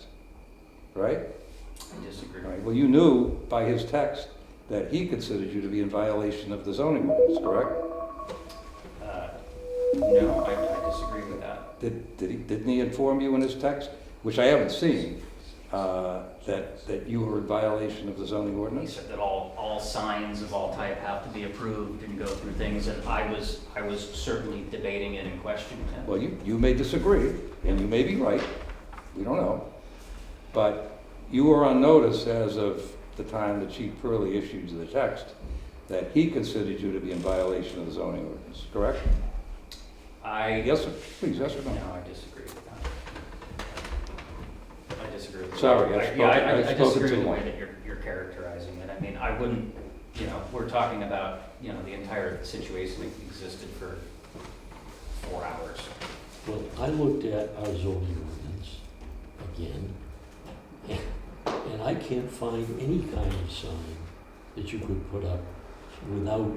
right? I disagree. Right. Well, you knew by his text that he considered you to be in violation of the zoning ordinance, correct? No, I disagree with that. Didn't he inform you in his text, which I haven't seen, that you were in violation of the zoning He ordinance? said that all signs of all type have to be approved and go through things, and I was certainly debating it and questioning it. Well, you may disagree, and you may be right, we don't know, but you were on notice as of the time that Chief Purley issued you the text that he considered you to be in violation of the zoning ordinance, correct? Yes, sir. Please, yes or no? No, I disagree with that. I disagree with that. Sorry, I I've spoken disagree too with the way long. that you're characterizing it. I mean, I wouldn't, we're talking about, the entire situation that existed for 4 hours. Well, I looked at our zoning ordinance again, and I can't find any kind of sign that you could put up without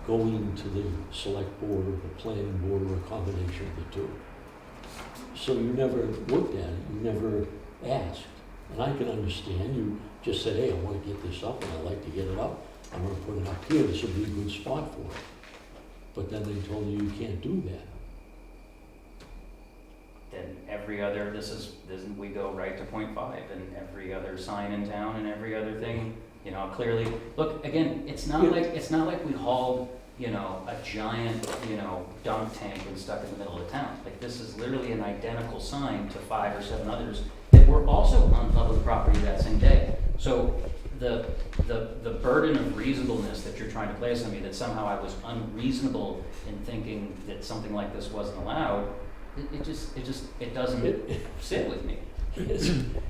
going to the select board or the planning board or a combination of the two. So you never looked at it, you never asked. And I can understand, you just said, hey, I want to get this up and I'd like to get it up. I'm going to put it up here, this would be a good spot for it. But then they told you you can't do that. Then every other, we go right to .5, and every other sign in town and every other thing, clearly, look, again, it's not like we hauled, a giant, dunk tank and stuck in the middle of town. Like, this is literally an identical sign to 5 or 7 others that were also on public property that same day. So the burden of reasonableness that you're trying to place on me, that somehow I was unreasonable in thinking that something like this wasn't allowed, it doesn't sit with me.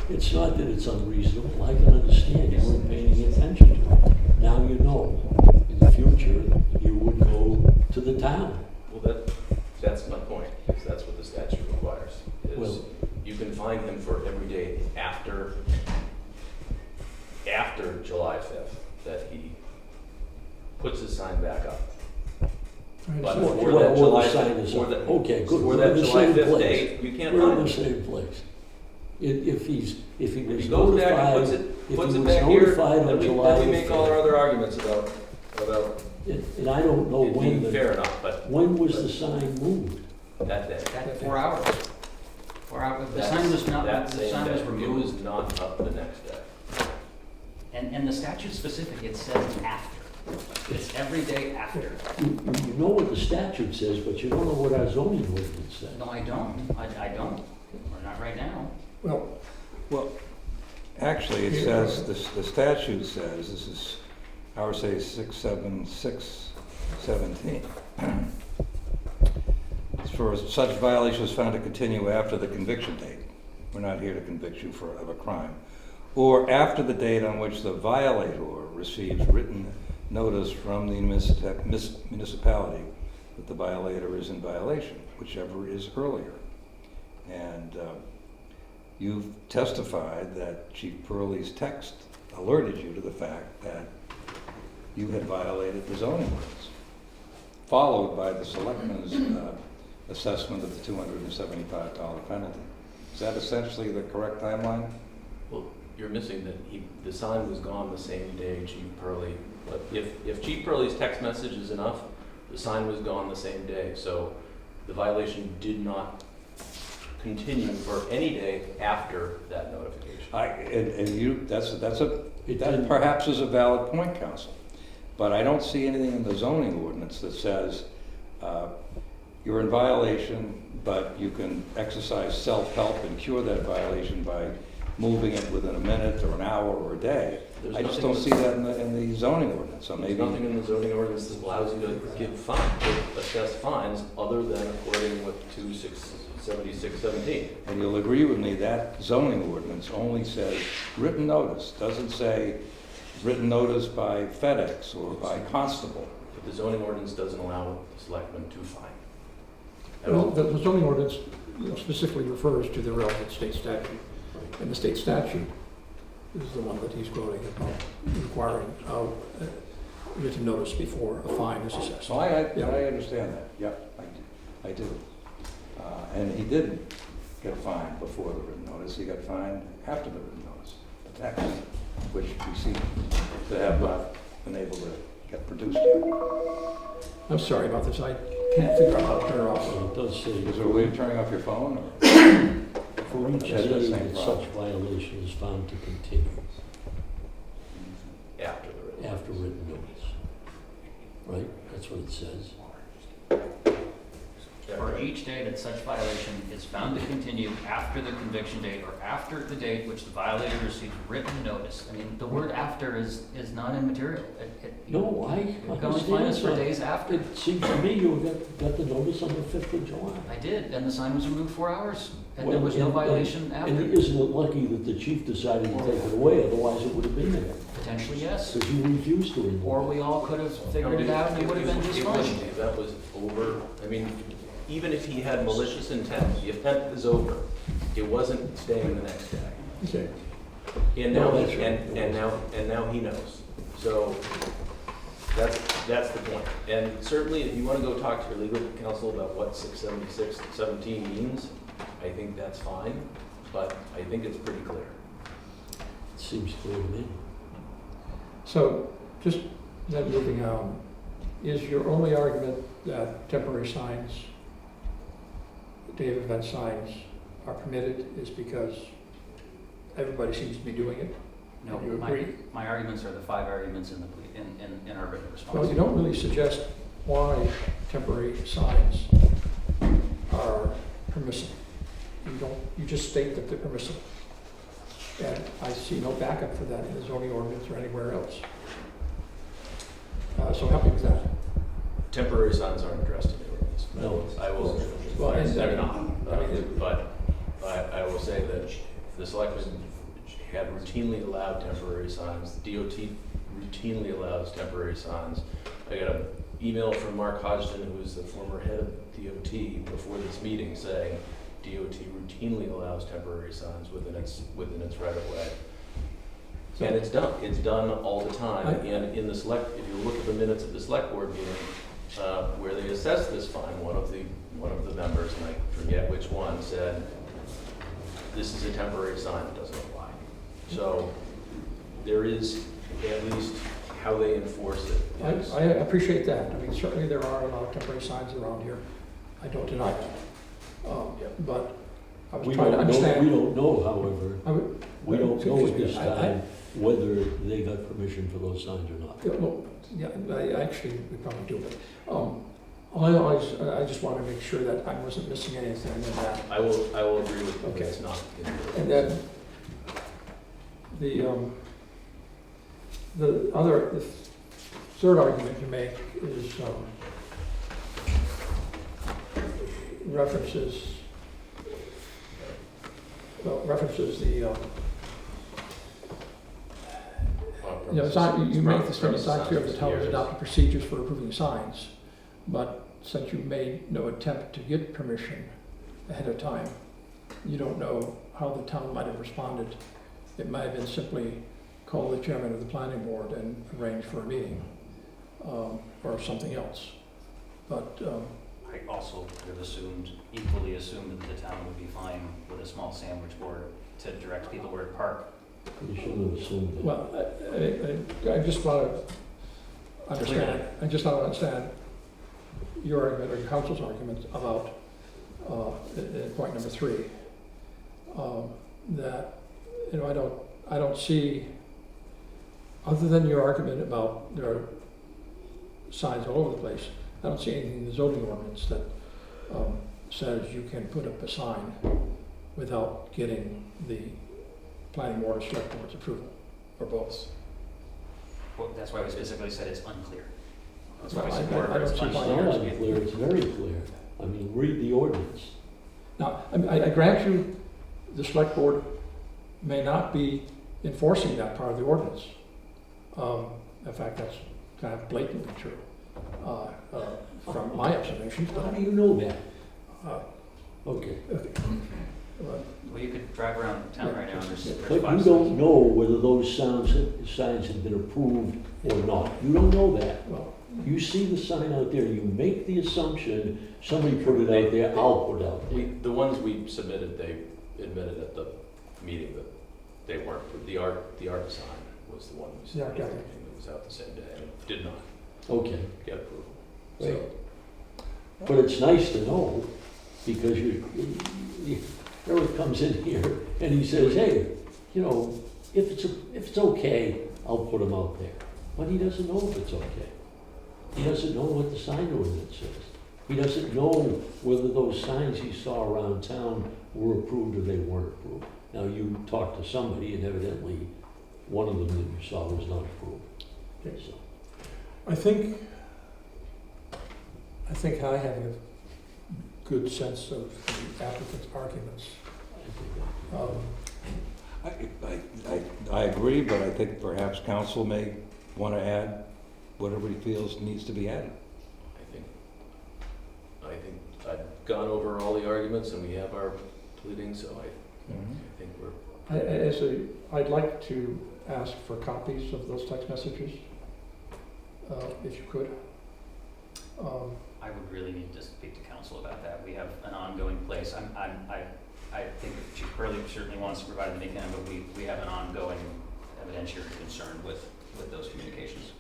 It's not that it's unreasonable, I can understand you weren't paying attention to it. Now you know, in the future, you would go to the town. Well, that's my point, because that's what the statute requires. Well- You can fine him for every day after July 5th that he puts his sign back up. But Well, before that the July sign 5th, is before up. that, Okay, good. before We're that in the July same 5th place. date, you can't We're in fine the him. same place. If he If was he goes back and notified, puts if it he was back here, notified on then July we make all our 5th, other arguments about and I don't know it when being fair enough, but when was the sign moved? that day. That 4 hours. 4 hours. The That's- sign was not, that the same sign was day. It removed. was not up the next day. And the statute specific, it says after. It's every day after. You know what the statute says, but you don't know what our zoning ordinance says. No, I don't. I don't. Or not right now. Well, actually, it says, the statute says, this is RSA 67617. For such violation is found to continue after the conviction date. We're not here to convict you of a crime. Or after the date on which the violator receives written notice from the municipality that the violator is in violation, whichever is earlier. And you've testified that Chief Pearlie's text alerted you to the fact that you had violated the zoning ordinance, followed by the selectmen's assessment of the $275 penalty. Is that essentially the correct timeline? Well, you're missing that the sign was gone the same day Chief Pearlie, but if Chief Pearlie's text message is enough, the sign was gone the same day, so the violation did not continue for any day after that notification. That perhaps is a valid point, counsel, but I don't see anything in the zoning ordinance that says you're in violation, but you can exercise self-help and cure that violation by moving it within a minute or an hour or a day. I just don't see that in the zoning ordinance, so maybe. There's nothing in the zoning ordinance that allows you to assess fines other than according with 27617. And you'll agree with me that zoning ordinance only says written notice, doesn't say written notice by FedEx or by constable. But the zoning ordinance doesn't allow the selectmen to fine. Well, the zoning ordinance specifically refers to the relevant state statute. And the state statute is the one that he's quoting about requiring written notice before a fine is assessed. So I understand that, yep, I do. And he didn't get fined before the written notice, he got fined after the written notice, the text, which we seem to have not been able to get produced yet. I'm sorry about this, I can't figure out how to turn it off. It does say, Is there a way of turning off your phone? Or? for each That's the day same that problem. such violation is found to continue After the written after written notice. Right? That's what it says. For each day that such violation is found to continue after the conviction date or after the date which the violator receives written notice. I mean, the word after is not immaterial. No, I You're going to fine us for understand. days after. It seems to me you got the notice on the 5th of July. I did, and the sign was removed 4 hours, and Well, there was no violation after. And isn't it lucky that the chief decided to take it away, otherwise it would have been there? Potentially, yes. Because you refused to remove it. Or we all could have figured it out and it would have been just fine. That was over, I mean, even if he had malicious intent, the offense is over. It wasn't staying the next day. Okay. And No, now, that's right. and now he knows. So that's the point. And certainly, if you want to go talk to your legal counsel about what 676-17 means, I think that's fine. But I think it's pretty clear. It seems clear to me. So, just then moving on, is your only argument that temporary signs, day of event signs are permitted is because everybody seems to be doing it? No, You agree? my arguments are the 5 arguments in the in our written response. Well, you don't really suggest why temporary signs are permissible. You just state that they're permissible. And I see no backup for that in the zoning ordinance or anywhere else. So help me with that. Temporary signs aren't addressed in the ordinance. No. I will, Well, and- they're not. I mean, But I will say that the selectmen had routinely allowed temporary signs. The DOT routinely allows temporary signs. I got an email from Mark Hodgson, who was the former head of DOT, before this meeting saying DOT routinely allows temporary signs within its right of way. And it's done all the time. And in the if you look at the minutes of the select board meeting, where they assessed this fine, one of the members, and I forget which one, said, this is a temporary sign, it doesn't apply. So there is at least how they enforce it. I appreciate that. I mean, certainly there are a lot of temporary signs around here. I don't deny that. But I was We trying to don't know, understand. we don't know, however, we don't know at this I- time whether they got permission for those signs or not. Yeah, well, yeah, I actually, we probably do, but I just want to make sure that I wasn't missing anything in that. I will agree with you, Okay. that it's not. And then the third argument you make is references the you make the statement, signs clear of the town has adopted procedures for approving signs, but since you made no attempt to get permission ahead of time, you don't know how the town might have responded. It might have been simply call the chairman of the planning board and arrange for a meeting, or something else. But I also would have equally assumed that the town would be fine with a small sandwich board to direct people where to park. You shouldn't have assumed that. well, I just want to understand. I just want to understand your argument or your council's argument about point number 3. That I don't see, other than your argument about there are signs all over the place, I don't see anything in the zoning ordinance that says you can put up a sign without getting the planning board or select board's approval, or both. Well, that's why we specifically said it's unclear. That's why we Well, said I wherever don't it's see why It's unclear. not unclear, it's very clear. I mean, read the ordinance. Now, I grant you, the select board may not be enforcing that part of the ordinance. In fact, that's kind of blatantly true, from my observations. How do you know that? Uh, Okay. Well, you could drive around town right now and there's But 5 you don't know whether those signs have been approved or not. You don't know that. Well, You see the sign out there, you make the assumption, somebody put it out there, I'll put it out there. The ones we submitted, they admitted at the meeting that they weren't, the art sign was the one we submitted. Yeah, okay. It was out the same day, and it did not Okay. get approval. Right. But it's nice to know, because Eric comes in here and he says, hey, if it's okay, I'll put them out there. But he doesn't know if it's okay. He doesn't know what the sign ordinance says. He doesn't know whether those signs he saw around town were approved or they weren't approved. Now, you talked to somebody and evidently one of them that you saw was not approved. Okay, so. I think I have a good sense of the applicant's arguments. I agree, but I think perhaps council may want to add whatever he feels needs to be added. I think I've gone over all the arguments and we have our pleading, so I think we're. I'd like to ask for copies of those text messages, if you could. I would really need to speak to council about that. We have an ongoing place. I think Chief Curley certainly wants to provide them again, but we have an ongoing evidentiary concern with those communications.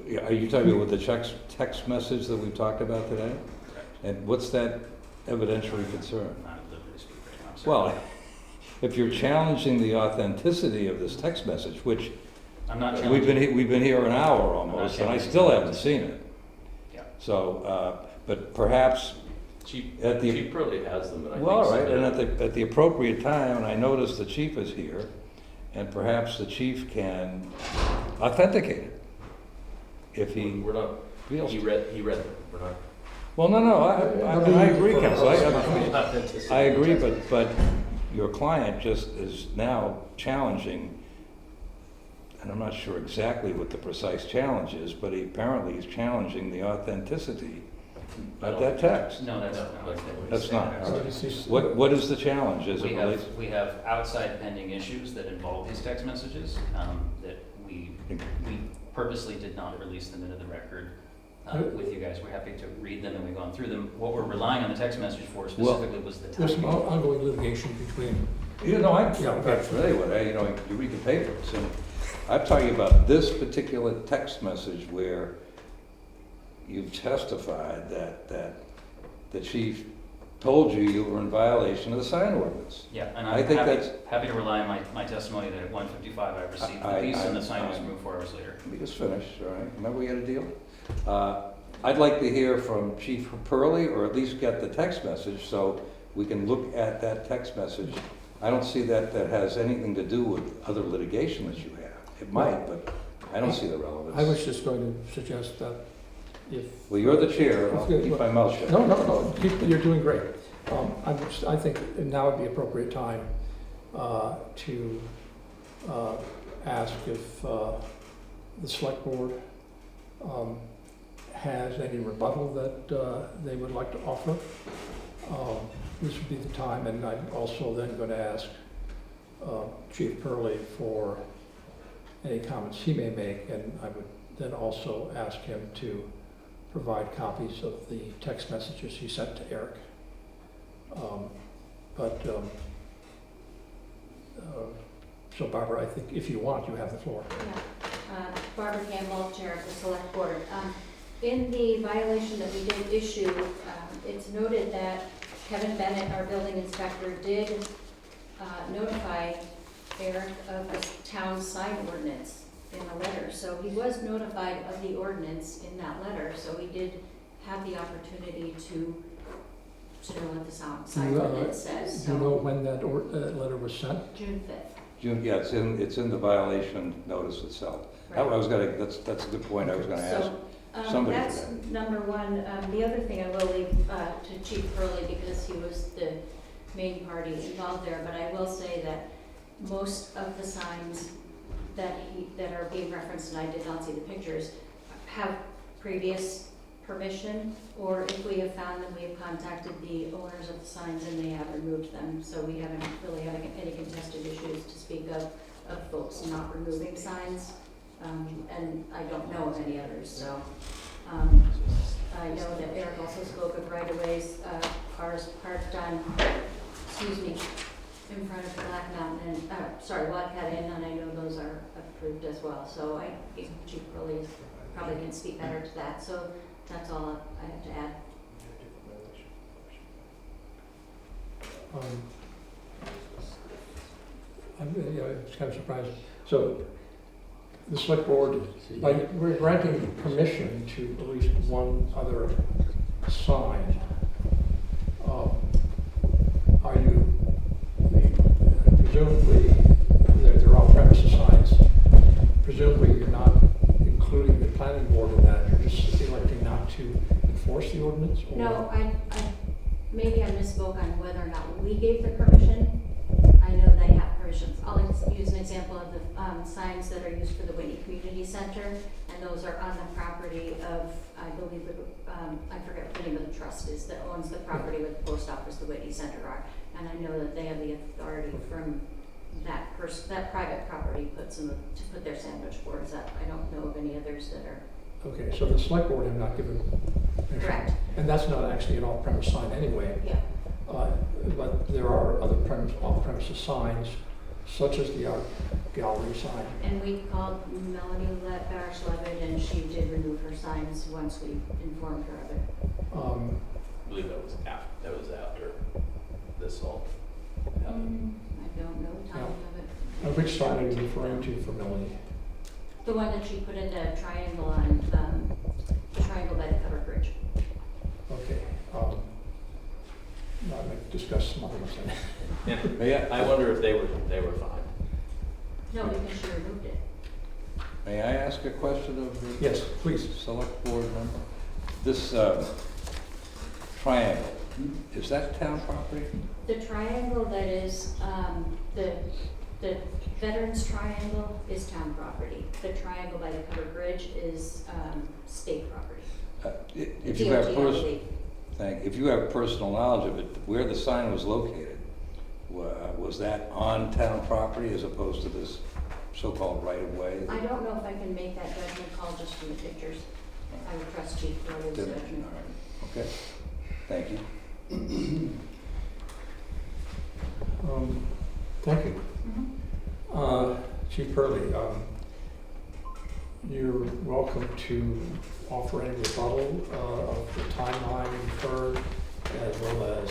Yeah, are you talking about with the text message that we talked about today? Correct. And what's that evidentiary concern? I'm not at liberty to speak right now, I'm sorry. Well, if you're challenging the authenticity of this text message, which I'm not we've challenging. been here an hour almost, and I still haven't seen it. Yeah. So, but perhaps Chief at the Pearlie has them, and I think. well, all right, and submitted. at the appropriate time, and I notice the chief is here, and perhaps the chief can authenticate it if he We're not, feels. he read them, we're not. Well, no, I agree, Counsel. I agree, but your client just is now challenging, and I'm not sure exactly what the precise challenge is, but apparently he's challenging the authenticity of that text. No, that's No, not. that's not what That's he's not. saying. What is the challenge as it We relates? have outside pending issues that involve these text messages, that we purposely did not release them into the record with you guys. We're happy to read them and we've gone through them. What we're relying on the text message for specifically was the There's some timing. ongoing litigation between. I'm familiar with it, you read the papers, and I'm talking about this particular text message where you've testified that the chief told you were in violation of the sign ordinance. Yeah, and I I'm think that's- happy to rely on my testimony that at 1:55 I received the piece and the sign was removed 4 hours later. Let me just finish, all right? Remember we had a deal? I'd like to hear from Chief Purley, or at least get the text message, so we can look at that text message. I don't see that has anything to do with other litigation that you have. It might, but I don't see the relevance. I was just going to suggest that if. Well, you're the chair, I'll keep my mouth shut. No, you're doing great. I think now would be appropriate time to ask if the select board has any rebuttal that they would like to offer. This would be the time, and I'm also then going to ask Chief Purley for any comments he may make, and I would then also ask him to provide copies of the text messages he sent to Eric. So Barbara, I think if you want, you have the floor. Yeah. Barbara Campbell, Chair of the Select Board. In the violation that we did issue, it's noted that Kevin Bennett, our building inspector, did notify Eric of the town sign ordinance in a letter. So he was notified of the ordinance in that letter, so he did have the opportunity to know what the sign ordinance says. Do you know when that letter was sent? June 5th. June, yeah, it's in the violation notice itself. Right. That's a good point, I was gonna ask somebody for That's that. number one. The other thing I will leave to Chief Hurley, because he was the main party involved there, but I will say that most of the signs that are being referenced, and I did not see the pictures, have previous permission, or if we have found them, we have contacted the owners of the signs and they have removed them. So we haven't really had any contested issues to speak of folks not removing signs. And I don't know of any others, so. I know that Eric also spoke of right-of-ways, cars parked on, in front of Black Mountain, Black Cat Inn, and I know those are approved as well. So I think Chief Hurley probably can speak better to that. So that's all I have to add. I'm kind of surprised. So the select board, we're granting permission to at least one other sign. Are you, presumably, they're off-premises signs. Presumably you're not including the planning board in that, you're just electing not to enforce the ordinance? Or? No, maybe I misspoke on whether or not we gave the permission. I know they have permissions. I'll use an example of the signs that are used for the Whitney Community Center, and those are on the property of, I believe, I forget what the name of the trust is that owns the property where the post office, the Whitney Center are, and I know that they have the authority from that private property to put their sandwich boards up. I don't know of any others that are. Okay, so the select board have not given permission. Correct. And that's not actually an off-premise sign anyway. Yeah. But there are other off-premises signs, such as the art gallery sign. And we called Melanie Barish-Levitt, and she did remove her signs once we informed her of it. I believe that was after this all happened. I don't know the timing of it. Which sign are you referring to for Melanie? The one that she put in the triangle on, the triangle by the covered bridge. Okay. Now I might discuss some other ones then. I wonder if they were fine. No, because she removed it. May I ask a question of the Yes, please. select board member? This triangle, is that town property? The triangle that is, the Veterans Triangle is town property. The triangle by the covered bridge is state property. If you have DOT, I believe. if you have personal knowledge of it, where the sign was located, was that on town property as opposed to this so-called right-of-way? I don't know if I can make that judgment call just from the pictures. I would trust Chief Hurley's All judgment. right. Okay, thank you. Thank you. Mhm. Chief Purley, you're welcome to offer any rebuttal of the timeline inferred, as well as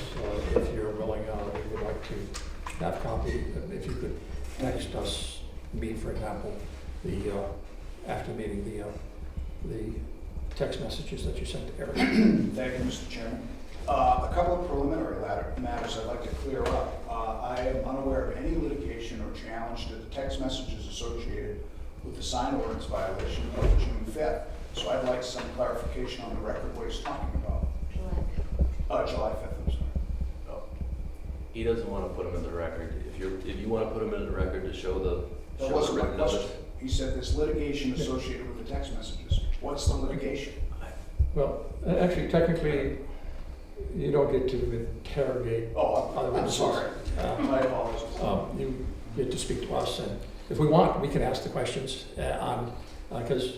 if you're willing, we would like to have copy, if you could text us, me for example, after meeting the text messages that you sent to Eric. Thank you, Mr. Chairman. A couple of preliminary matters I'd like to clear up. I am unaware of any litigation or challenge to the text messages associated with the sign ordinance violation of June 5th. So I'd like some clarification on the record what he's talking about. July 5th, I'm sorry. Oh. He doesn't want to put them in the record. If you want to put them in the record to show the That wasn't my written notice. question. He said there's litigation associated with the text messages. What's the litigation? Well, actually, technically, you don't get to interrogate Oh, other I'm witnesses. sorry. My apologies. You get to speak to us, and if we want, we can ask the questions because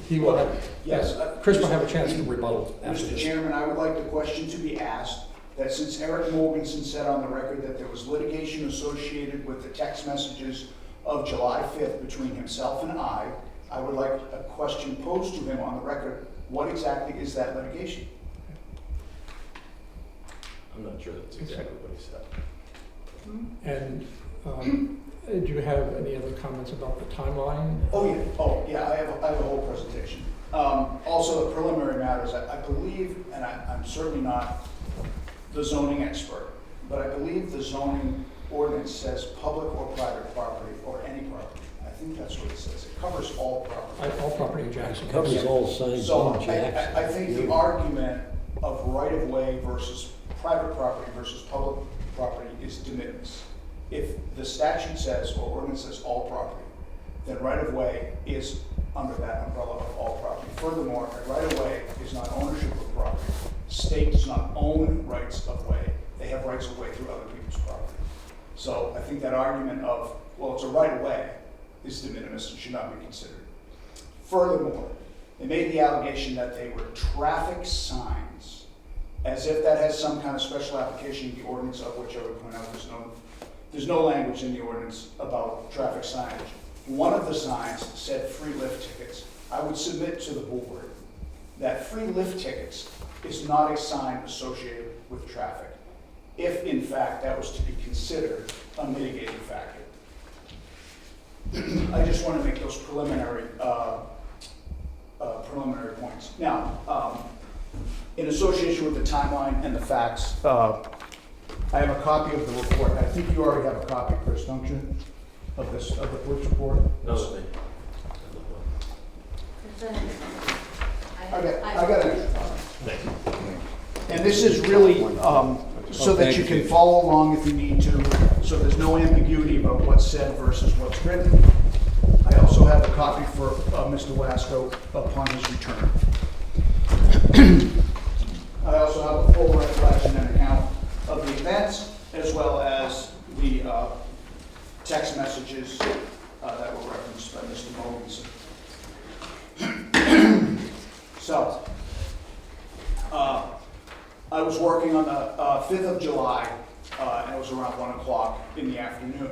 he will have, Yes. Chris will have a chance to rebuttal after Mr. this. Chairman, I would like the question to be asked that since Eric Morganson said on the record that there was litigation associated with the text messages of July 5th between himself and I would like a question posed to him on the record. What exactly is that litigation? I'm not sure that's exactly what he said. And do you have any other comments about the timeline? Oh yeah, I have a whole presentation. Also, the preliminary matters, I believe, and I'm certainly not the zoning expert, but I believe the zoning ordinance says public or private property or any property. I think that's what it says. It covers all property. All property in Jackson. Covers all signs So in Jackson. I think the argument of right-of-way versus private property versus public property is de minimis. If the statute says, or ordinance says all property, then right-of-way is under that umbrella of all property. Furthermore, a right-of-way is not ownership of property. The state does not own rights of way. They have rights of way through other people's property. So I think that argument of, well, it's a right-of-way is de minimis and should not be considered. Furthermore, they made the allegation that they were traffic signs, as if that has some kind of special application in the ordinance, of which I would point out there's no language in the ordinance about traffic signage. One of the signs said free lift tickets. I would submit to the board that free lift tickets is not a sign associated with traffic, if in fact that was to be considered a mitigating factor. I just want to make those preliminary points. Now, in association with the timeline and the facts, I have a copy of the report. I think you already have a copy, Chris, don't you, of the police report? No, I got it. And this is really so that you can follow along if you need to, so there's no ambiguity about what's said versus what's written. I also have a copy for Mr. Wasco upon his return. I also have a full recollection and account of the events, as well as the text messages that were referenced by Mr. Mogensen. So, I was working on the 5th of July, and it was around 1 o'clock in the afternoon.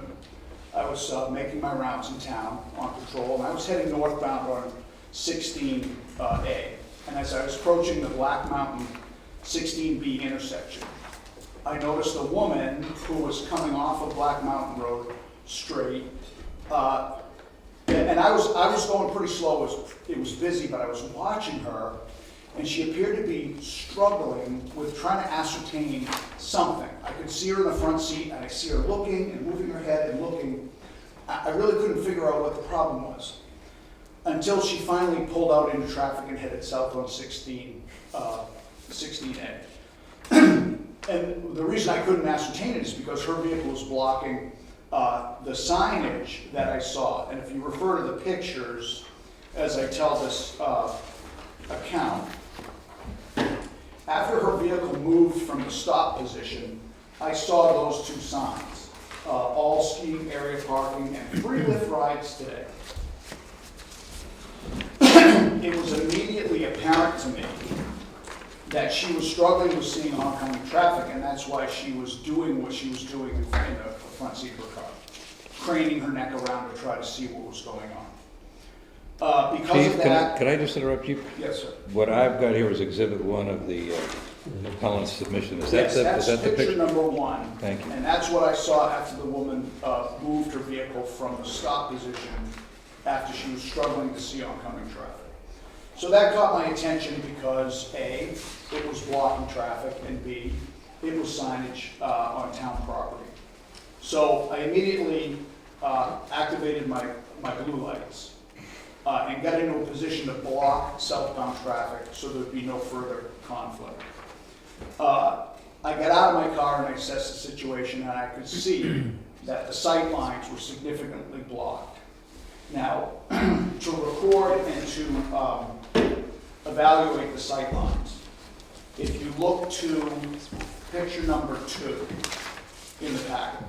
I was making my rounds in town on patrol, and I was heading northbound on 16A. And as I was approaching the Black Mountain 16B intersection, I noticed a woman who was coming off of Black Mountain Road straight, and I was going pretty slow. It was busy, but I was watching her, and she appeared to be struggling with trying to ascertain something. I could see her in the front seat, and I see her looking and moving her head and looking. I really couldn't figure out what the problem was until she finally pulled out into traffic and headed south on 16A. And the reason I couldn't ascertain it is because her vehicle was blocking the signage that I saw. And if you refer to the pictures as I tell this account, after her vehicle moved from the stop position, I saw those two signs, all skiing area parking and free lift rides today. It was immediately apparent to me that she was struggling with seeing oncoming traffic, and that's why she was doing what she was doing in the front seat of her car, craning her neck around to try to see what was going on. Because Chief, of that, can I just interrupt you? yes, sir. What I've got here is Exhibit 1 of the appellant's submission. Is Yes, that that's the picture picture? number 1. Thank you. And that's what I saw after the woman moved her vehicle from the stop position after she was struggling to see oncoming traffic. So that caught my attention because A, it was blocking traffic, and B, it was signage on town property. So I immediately activated my blue lights and got into a position to block southbound traffic so there'd be no further conflict. I got out of my car and I assessed the situation, and I could see that the sight lines were significantly blocked. Now, to record and to evaluate the sight lines, if you look to picture number 2 in the packet,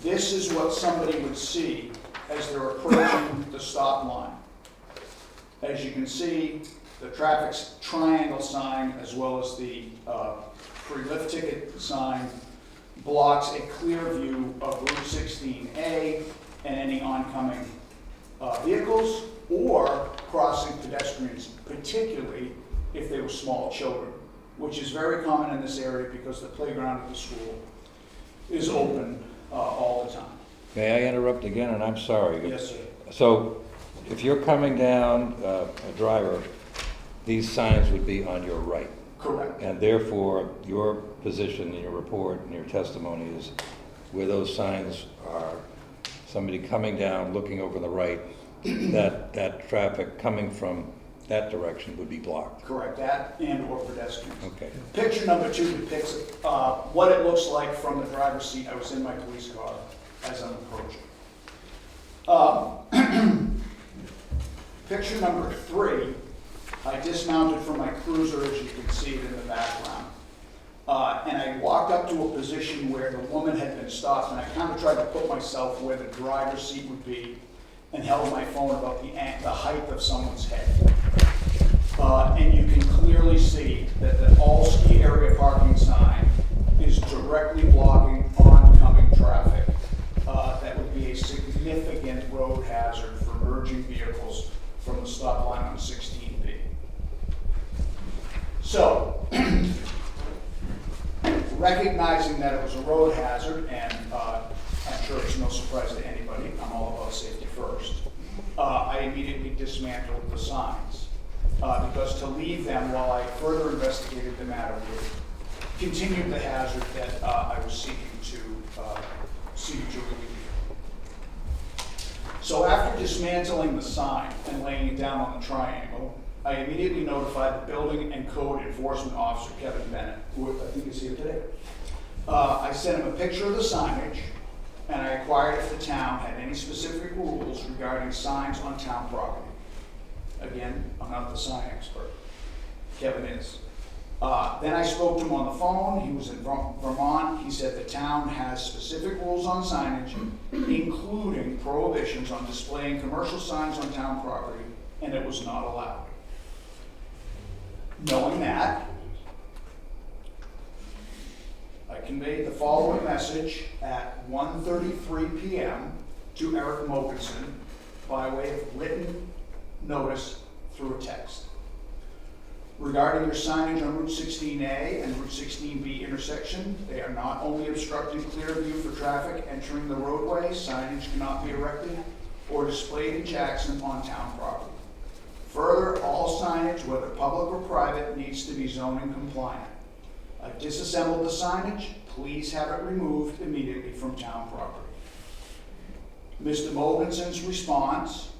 this is what somebody would see as they're approaching the stop line. As you can see, the traffic triangle sign, as well as the free lift ticket sign, blocks a clear view of Route 16A and any oncoming vehicles or crossing pedestrians, particularly if they were small children, which is very common in this area because the playground at the school is open all the time. May I interrupt again, and I'm sorry? Yes, sir. So, if you're coming down a driver, these signs would be on your right. Correct. And therefore, your position in your report and your testimony is where those signs are, somebody coming down, looking over the right, that traffic coming from that direction would be blocked. Correct, that and or pedestrians. Okay. Picture number 2 depicts what it looks like from the driver's seat. I was in my police car as I'm approaching. Picture number 3, I dismounted from my cruiser, as you can see it in the background. And I walked up to a position where the woman had been stopped, and I kind of tried to put myself where the driver's seat would be and held my phone about the height of someone's head. And you can clearly see that the all-ski area parking sign is directly blocking oncoming traffic. That would be a significant road hazard for merging vehicles from the stop line on 16B. So, recognizing that it was a road hazard, and I'm sure it's no surprise to anybody, I'm all about safety first, I immediately dismantled the signs. Because to leave them while I further investigated the matter would continue the hazard that I was seeking to relieve. So after dismantling the sign and laying it down on the triangle, I immediately notified the building and code enforcement officer, Kevin Bennett, who I think is here today. I sent him a picture of the signage, and I inquired if the town had any specific rules regarding signs on town property. Again, I'm not the sign expert. Kevin is. Then I spoke to him on the phone. He was in Vermont. He said the town has specific rules on signage, including prohibitions on displaying commercial signs on town property, and it was not allowed. Knowing that, I conveyed the following message at 1:33 p.m. to Eric Mogensen by way of written notice through a text. Regarding your signage on Route 16A and Route 16B intersection, they are not only obstructing clear view for traffic entering the roadway, signage cannot be erected or displayed in Jackson on town property. Further, all signage, whether public or private, needs to be zoning compliant. I've disassembled the signage. Please have it removed immediately from town property. Mr. Mogensen's response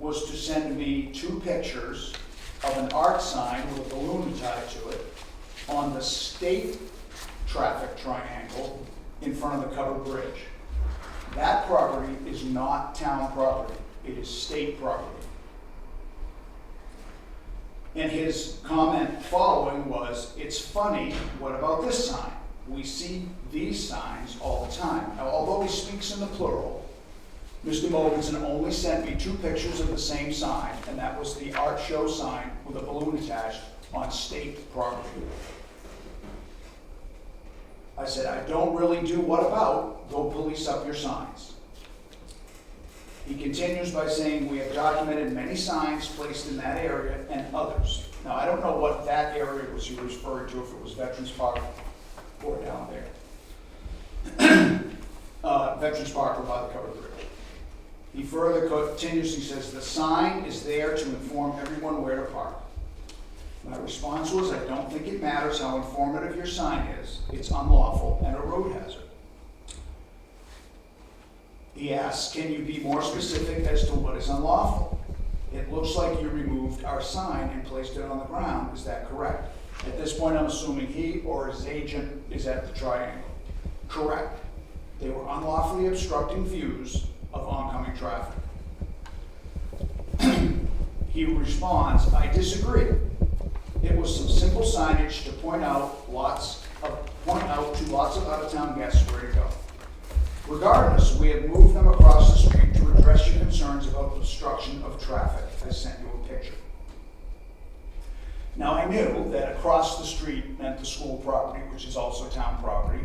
was to send me 2 pictures of an arc sign with a balloon tied to it on the state traffic triangle in front of the covered bridge. That property is not town property. It is state property. And his comment following was, it's funny, what about this sign? We see these signs all the time. Now, although he speaks in the plural, Mr. Mogensen only sent me 2 pictures of the same sign, and that was the art show sign with a balloon attached on state property. I said, I don't really do what about, go police up your signs. He continues by saying, we have documented many signs placed in that area and others. Now, I don't know what that area was you referring to, if it was Veterans Park or down there. Veterans Park or by the covered bridge. He further continuously says, the sign is there to inform everyone where to park. My response was, I don't think it matters how informative your sign is. It's unlawful and a road hazard. He asks, can you be more specific as to what is unlawful? It looks like you removed our sign and placed it on the ground. Is that correct? At this point, I'm assuming he or his agent is at the triangle. Correct. They were unlawfully obstructing views of oncoming traffic. He responds, I disagree. It was some simple signage to point out to lots of out-of-town guests where to go. Regardless, we have moved them across the street to address your concerns about obstruction of traffic. I sent you a picture. Now, I knew that across the street meant the school property, which is also town property,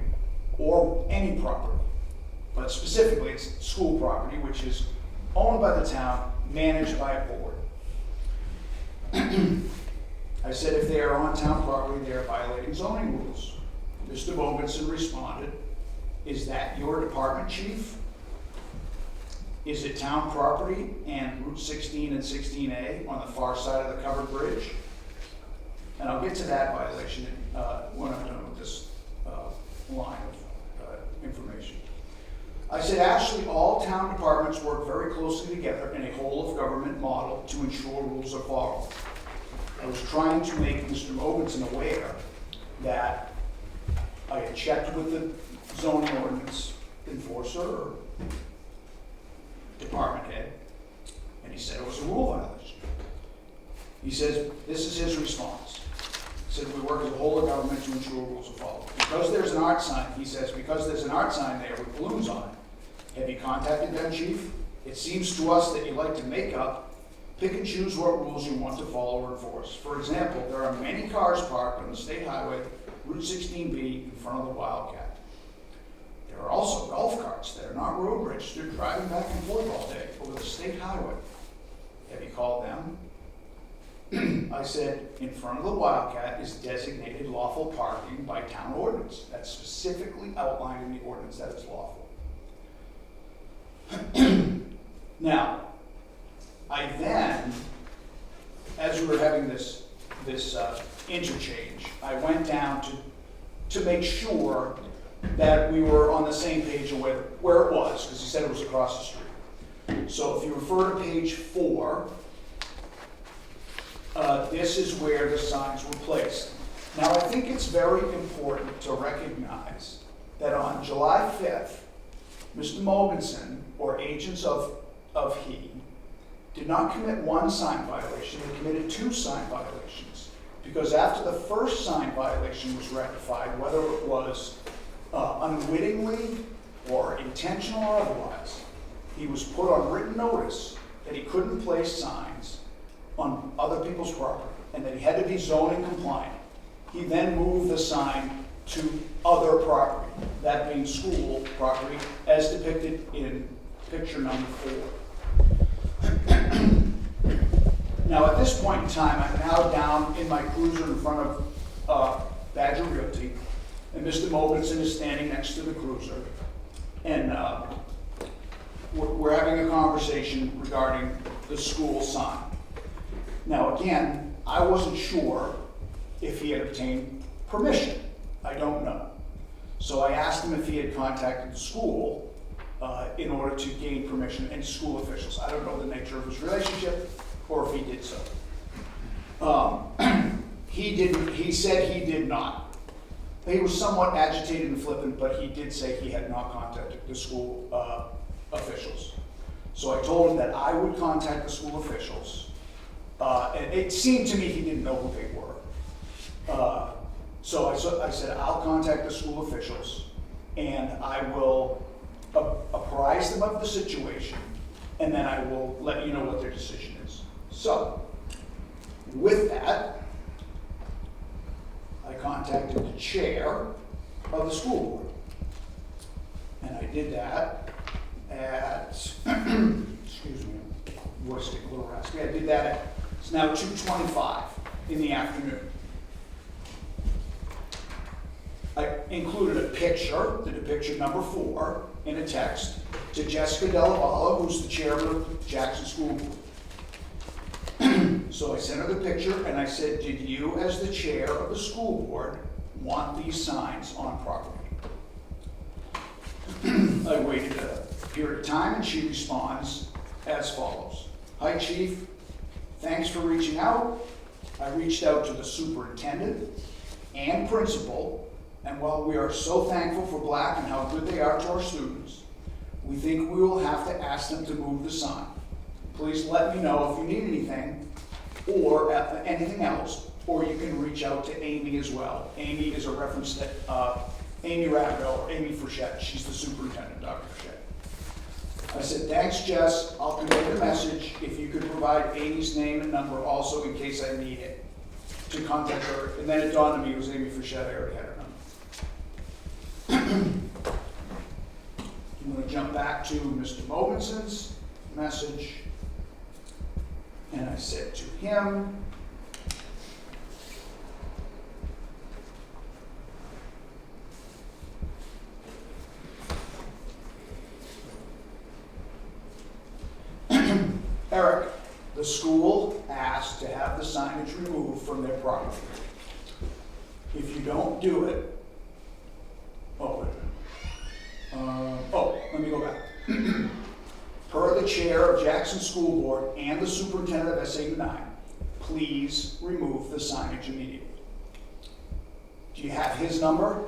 or any property. But specifically, it's school property, which is owned by the town, managed by a board. I said if they are on town property, they are violating zoning rules. Mr. Mogensen responded, is that your department, chief? Is it town property and Route 16 and 16A on the far side of the covered bridge? And I'll get to that violation when I'm done with this line of information. I said, actually, all town departments work very closely together in a whole of government model to ensure rules are followed. I was trying to make Mr. Mogensen aware that I had checked with the zoning ordinance enforcer or department head, and he said it was a rule violation. He says, this is his response. He said, we work as a whole of government to ensure rules are followed. Because there's an art sign, he says, because there's an art sign there with balloons on it, have you contacted them, chief? It seems to us that you like to make up, pick and choose what rules you want to follow or enforce. For example, there are many cars parked on the state highway, Route 16B, in front of the Wildcat. There are also golf carts that are not road registered driving back and forth all day over the state highway. Have you called them? I said, in front of the Wildcat is designated lawful parking by town ordinance. That's specifically outlined in the ordinance that it's lawful. Now, I then, as we were having this interchange, I went down to make sure that we were on the same page of where it was, because he said it was across the street. So if you refer to page 4, this is where the signs were placed. Now, I think it's very important to recognize that on July 5th, Mr. Mogensen, or agents of he, did not commit one sign violation, they committed 2 sign violations. Because after the first sign violation was rectified, whether it was unwittingly or intentional or otherwise, he was put on written notice that he couldn't place signs on other people's property and that he had to be zoning compliant. He then moved the sign to other property, that being school property, as depicted in picture number 4. Now, at this point in time, I'm now down in my cruiser in front of Badger Realty, and Mr. Mogensen is standing next to the cruiser, and we're having a conversation regarding the school sign. Now, again, I wasn't sure if he had obtained permission. I don't know. So I asked him if he had contacted the school in order to gain permission, and school officials. I don't know the nature of his relationship or if he did so. He didn't. He said he did not. He was somewhat agitated and flippant, but he did say he had not contacted the school officials. So I told him that I would contact the school officials. And it seemed to me he didn't know who they were. So I said, I'll contact the school officials and I will apprise them of the situation, and then I will let you know what their decision is. So, with that, I contacted the chair of the school board. And I did that at, excuse me, voice getting a little raspy. I did that at, it's now 2:25 in the afternoon. I included a picture, the depiction number 4, in a text, to Jessica Delavala, who's the chair of the Jackson School Board. So I sent her the picture and I said, did you, as the chair of the school board, want these signs on property? I waited a period of time and she responds as follows. Hi, Chief. Thanks for reaching out. I reached out to the superintendent and principal, and while we are so thankful for Black and how good they are to our students, we think we will have to ask them to move the sign. Please let me know if you need anything or anything else, or you can reach out to Amy as well. Amy is a reference to Amy Rapido, or Amy Frechette. She's the superintendent, Dr. Frechette. I said, thanks, Jess. I'll convey the message. If you could provide Amy's name and number also in case I need it to contact her. And then it dawned on me it was Amy Frechette. I already had her number. I'm going to jump back to Mr. Mobinson's message. And I said to him, Eric, the school asked to have the signage removed from their property. If you don't do it, let me go back. Per the chair of Jackson School Board and the superintendent of Zba 9, please remove the signage immediately. Do you have his number?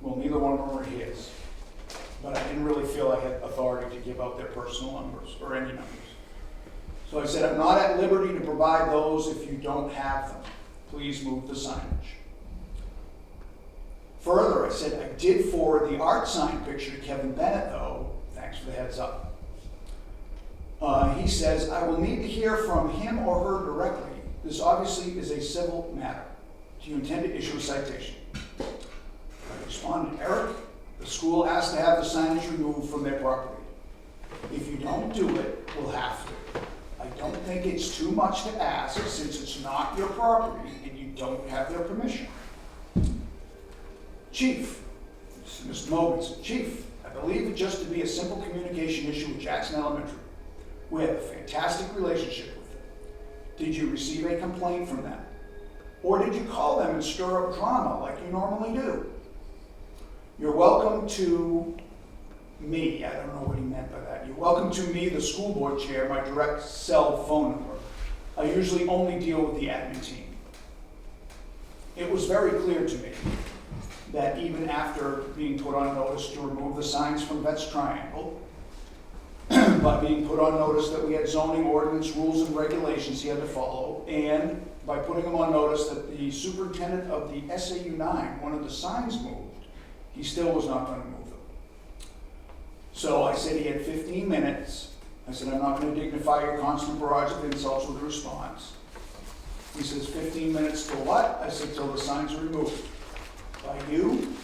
Well, neither one of them are his. But I didn't really feel I had authority to give out their personal numbers or any numbers. So I said, I'm not at liberty to provide those if you don't have them. Please move the signage. Further, I said, I did forward the art sign picture to Kevin Bennett, though. Thanks for the heads up. He says, I will need to hear from him or her directly. This obviously is a civil matter. Do you intend to issue a citation? I responded, Eric, the school asked to have the signage removed from their property. If you don't do it, we'll have to. I don't think it's too much to ask since it's not your property and you don't have their permission. Chief, this is Mr. Mogensen. Chief, I believe it just to be a simple communication issue with Jackson Elementary. We have a fantastic relationship with them. Did you receive a complaint from them? Or did you call them and stir up drama like you normally do? You're welcome to me. I don't know what he meant by that. You're welcome to me, the school board chair, my direct cell phone number. I usually only deal with the admin team. It was very clear to me that even after being put on notice to remove the signs from Vets Triangle, by being put on notice that we had zoning ordinance rules and regulations he had to follow, and by putting him on notice that the superintendent of the SAU 9 wanted the signs moved, he still was not going to move them. So I said he had 15 minutes. I said, I'm not going to dignify your constant barrage of insults with a response. He says, 15 minutes till what? I said, till the signs are removed. By you?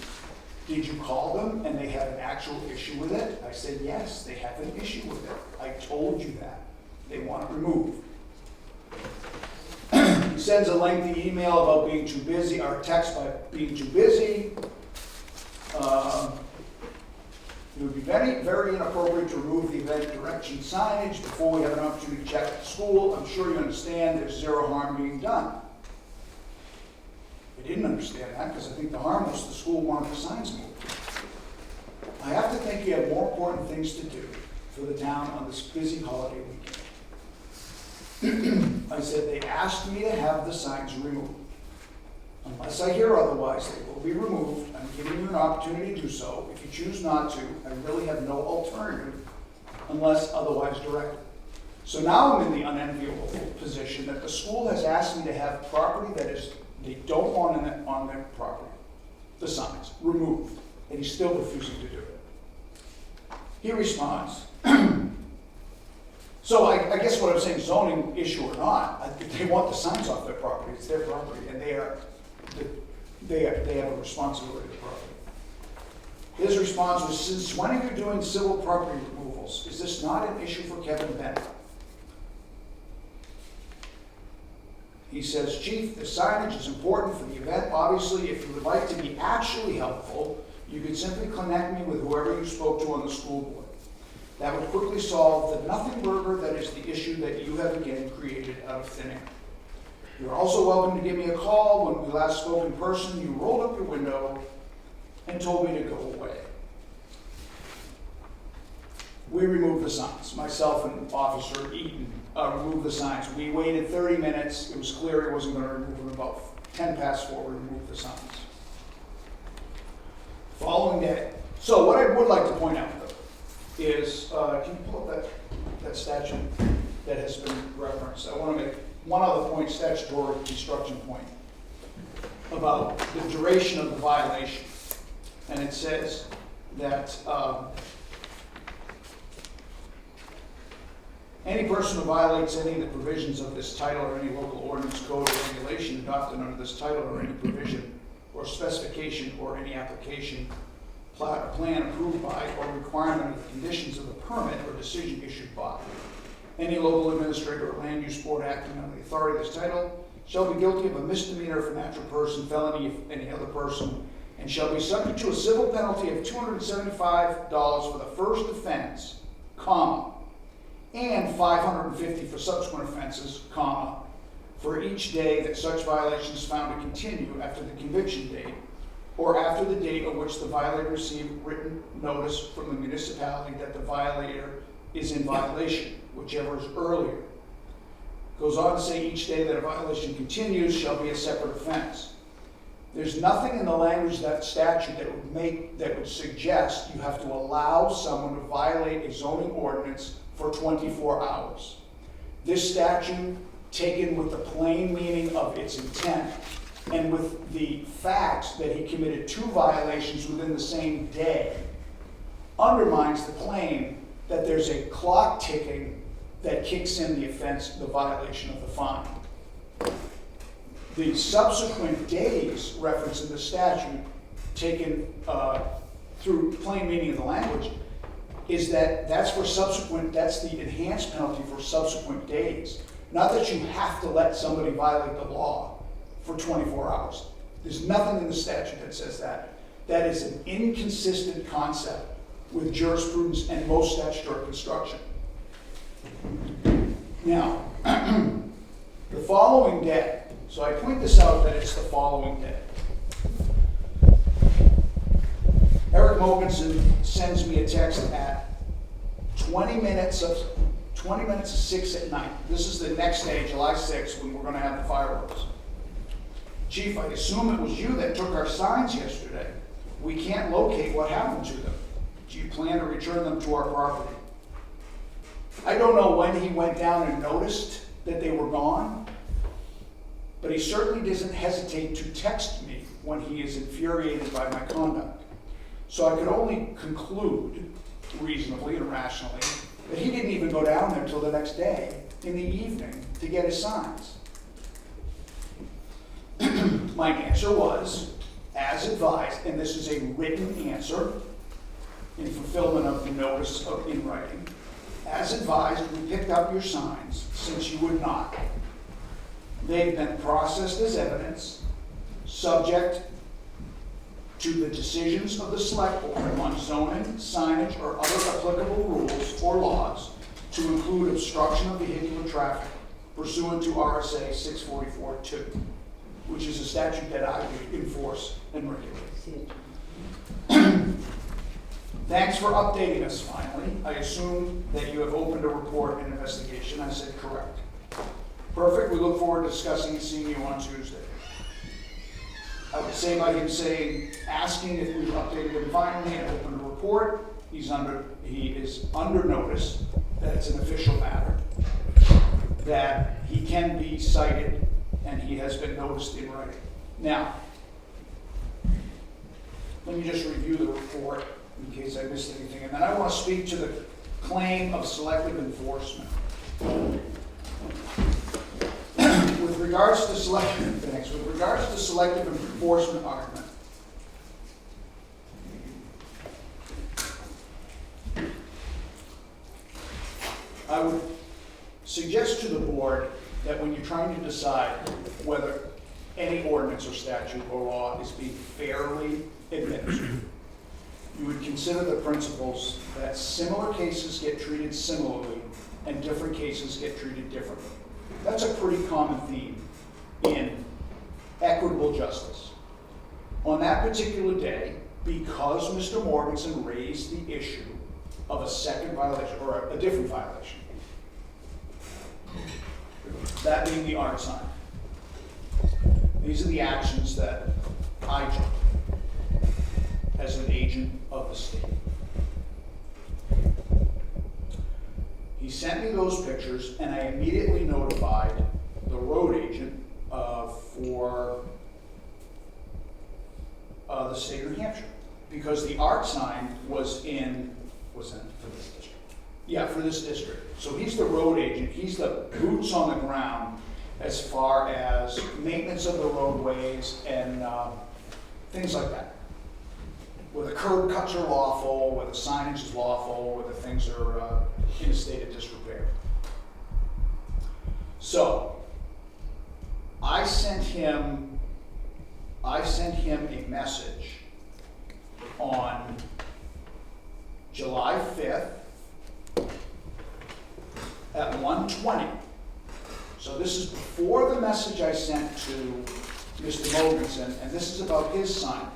Did you call them and they had an actual issue with it? I said, yes, they have an issue with it. I told you that. They want it removed. He sends a lengthy email about being too busy, or text by being too busy. It would be very, very inappropriate to remove the event direction signage before we have an opportunity to check with the school. I'm sure you understand there's zero harm being done. I didn't understand that because I think the harm was the school wanted the signs moved. I have to think you have more important things to do for the town on this busy holiday weekend. I said they asked me to have the signs removed. Unless I hear otherwise, they will be removed. I'm giving you an opportunity to do so. If you choose not to, I really have no alternative unless otherwise directed. So now I'm in the unenviable position that the school has asked me to have property that is they don't want on their property, the signs, removed, and he's still refusing to do it. He responds, so I guess what I'm saying, zoning issue or not, they want the signs off their property, it's their property, and they have a responsibility to the property. His response was, since when are you doing civil property removals? Is this not an issue for Kevin Bennett? He says, Chief, the signage is important for the event. Obviously, if you would like to be actually helpful, you could simply connect me with whoever you spoke to on the school board. That would quickly solve the nothing burger that is the issue that you have again created out of thin air. You're also welcome to give me a call. When we last spoke in person, you rolled up your window and told me to go away. We removed the signs. Myself and Officer Eaton removed the signs. We waited 30 minutes. It was clear he wasn't going to remove them. About 10 past 4, we removed the signs. Following day. So what I would like to point out, though, is, can you pull up that statute that has been referenced? I want to make one other point, statutory construction point, about the duration of the violation. And it says that any person who violates any of the provisions of this title or any local ordinance, code, or regulation adopted under this title or any provision or specification or any application, plat, or plan approved by or requirement of the conditions of the permit or decision issued by any local administrator or land use board acting under the authority of this title shall be guilty of a misdemeanor if a natural person, felony if any other person, and shall be subject to a civil penalty of $275 for the first offense, comma, and $550 for subsequent offenses, comma, for each day that such violation is found to continue after the conviction date or after the date on which the violator received written notice from the municipality that the violator is in violation, whichever is earlier. Goes on to say each day that a violation continues shall be a separate offense. There's nothing in the language of that statute that would suggest you have to allow someone to violate a zoning ordinance for 24 hours. This statute, taken with the plain meaning of its intent and with the facts that he committed 2 violations within the same day, undermines the claim that there's a clock ticking that kicks in the offense, the violation of the fine. The subsequent days referenced in the statute, taken through plain meaning of the language, is that's for subsequent, that's the enhanced penalty for subsequent days. Not that you have to let somebody violate the law for 24 hours. There's nothing in the statute that says that. That is an inconsistent concept with jurisprudence and most statutory construction. Now, the following day, so I point this out that it's the following day. Eric Mogensen sends me a text at 20 minutes of 6 at night. This is the next day, July 6th, when we're going to have the fireworks. Chief, I assume it was you that took our signs yesterday. We can't locate what happened to them. Do you plan to return them to our property? I don't know when he went down and noticed that they were gone, but he certainly doesn't hesitate to text me when he is infuriated by my conduct. So I could only conclude, reasonably and rationally, that he didn't even go down there till the next day in the evening to get his signs. My answer was, as advised, and this is a written answer in fulfillment of the notice of in writing, as advised, we picked up your signs since you would not. They've been processed as evidence, subject to the decisions of the select board on zoning, signage, or other applicable rules or laws to include obstruction of vehicular traffic pursuant to RSA 644-2, which is a statute that I would enforce and regulate. Thanks for updating us finally. I assume that you have opened a report and investigation. I said correct. Perfect. We look forward to discussing and seeing you on Tuesday. I would say by him asking if we've updated him finally and opened a report, he is under notice that it's an official matter, that he can be cited, and he has been noticed in writing. Now, let me just review the report in case I missed anything, and then I want to speak to the claim of selective enforcement. With regards to selective enforcement argument, I would suggest to the board that when you're trying to decide whether any ordinance or statute or law is being fairly administered, you would consider the principles that similar cases get treated similarly and different cases get treated differently. That's a pretty common theme in equitable justice. On that particular day, because Mr. Morganson raised the issue of a second violation, or a different violation, that being the art sign, these are the actions that I took as an agent of the state. He sent me those pictures, and I immediately notified the road agent for the state of New Hampshire, because the art sign was for this district. Yeah, for this district. So he's the road agent. He's the boots on the ground as far as maintenance of the roadways and things like that. Where the curb cuts are lawful, where the signage is lawful, where the things are in a state of disrepair. So I sent him a message on July 5th at 1:20. So this is before the message I sent to Mr. Mogensen, and this is about his signage.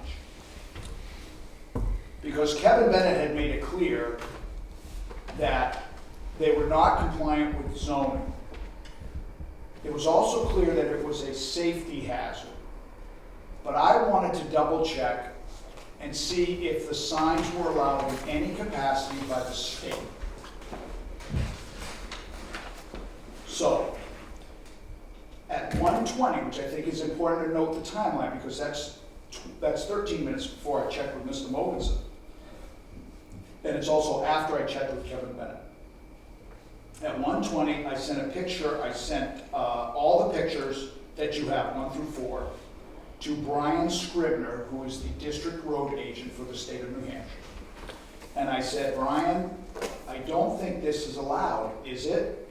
Because Kevin Bennett had made it clear that they were not compliant with zoning. It was also clear that it was a safety hazard. But I wanted to double check and see if the signs were allowed in any capacity by the state. So, at 1:20, which I think is important to note the timeline, because that's 13 minutes before I checked with Mr. Mogensen. And it's also after I checked with Kevin Bennett. At 1:20, I sent a picture, I sent all the pictures that you have, 1 through 4, to Brian Scribner, who is the district road agent for the state of New Hampshire. And I said, Brian, I don't think this is allowed, is it?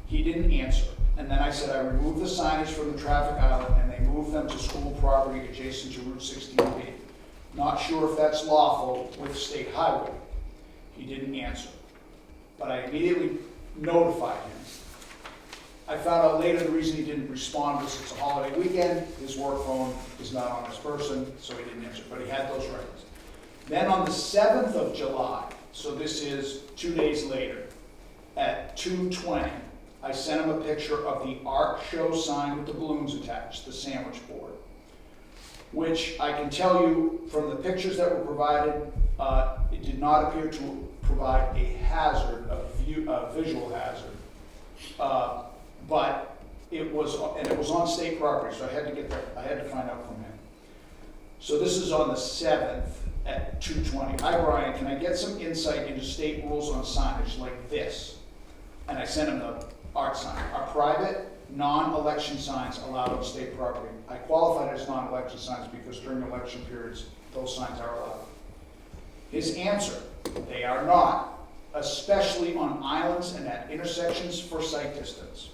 He didn't answer. And then I said, I removed the signage from the traffic island and they moved them to school property adjacent to Route 16B. Not sure if that's lawful with state highway. He didn't answer. But I immediately notified him. I found out later the reason he didn't respond was it's a holiday weekend, his work phone is not on his person, so he didn't answer, but he had those records. Then on the 7th of July, so this is 2 days later, at 2:20, I sent him a picture of the art show sign with the balloons attached, the sandwich board, which I can tell you from the pictures that were provided, it did not appear to provide a hazard, a visual hazard. But it was on state property, so I had to find out from him. So this is on the 7th at 2:20. Hi Brian, can I get some insight into state rules on signage like this? And I sent him the art sign. Are private, non-election signs allowed on state property? I qualified as non-election signs because during election periods, those signs are allowed. His answer, they are not, especially on islands and at intersections for sight distance.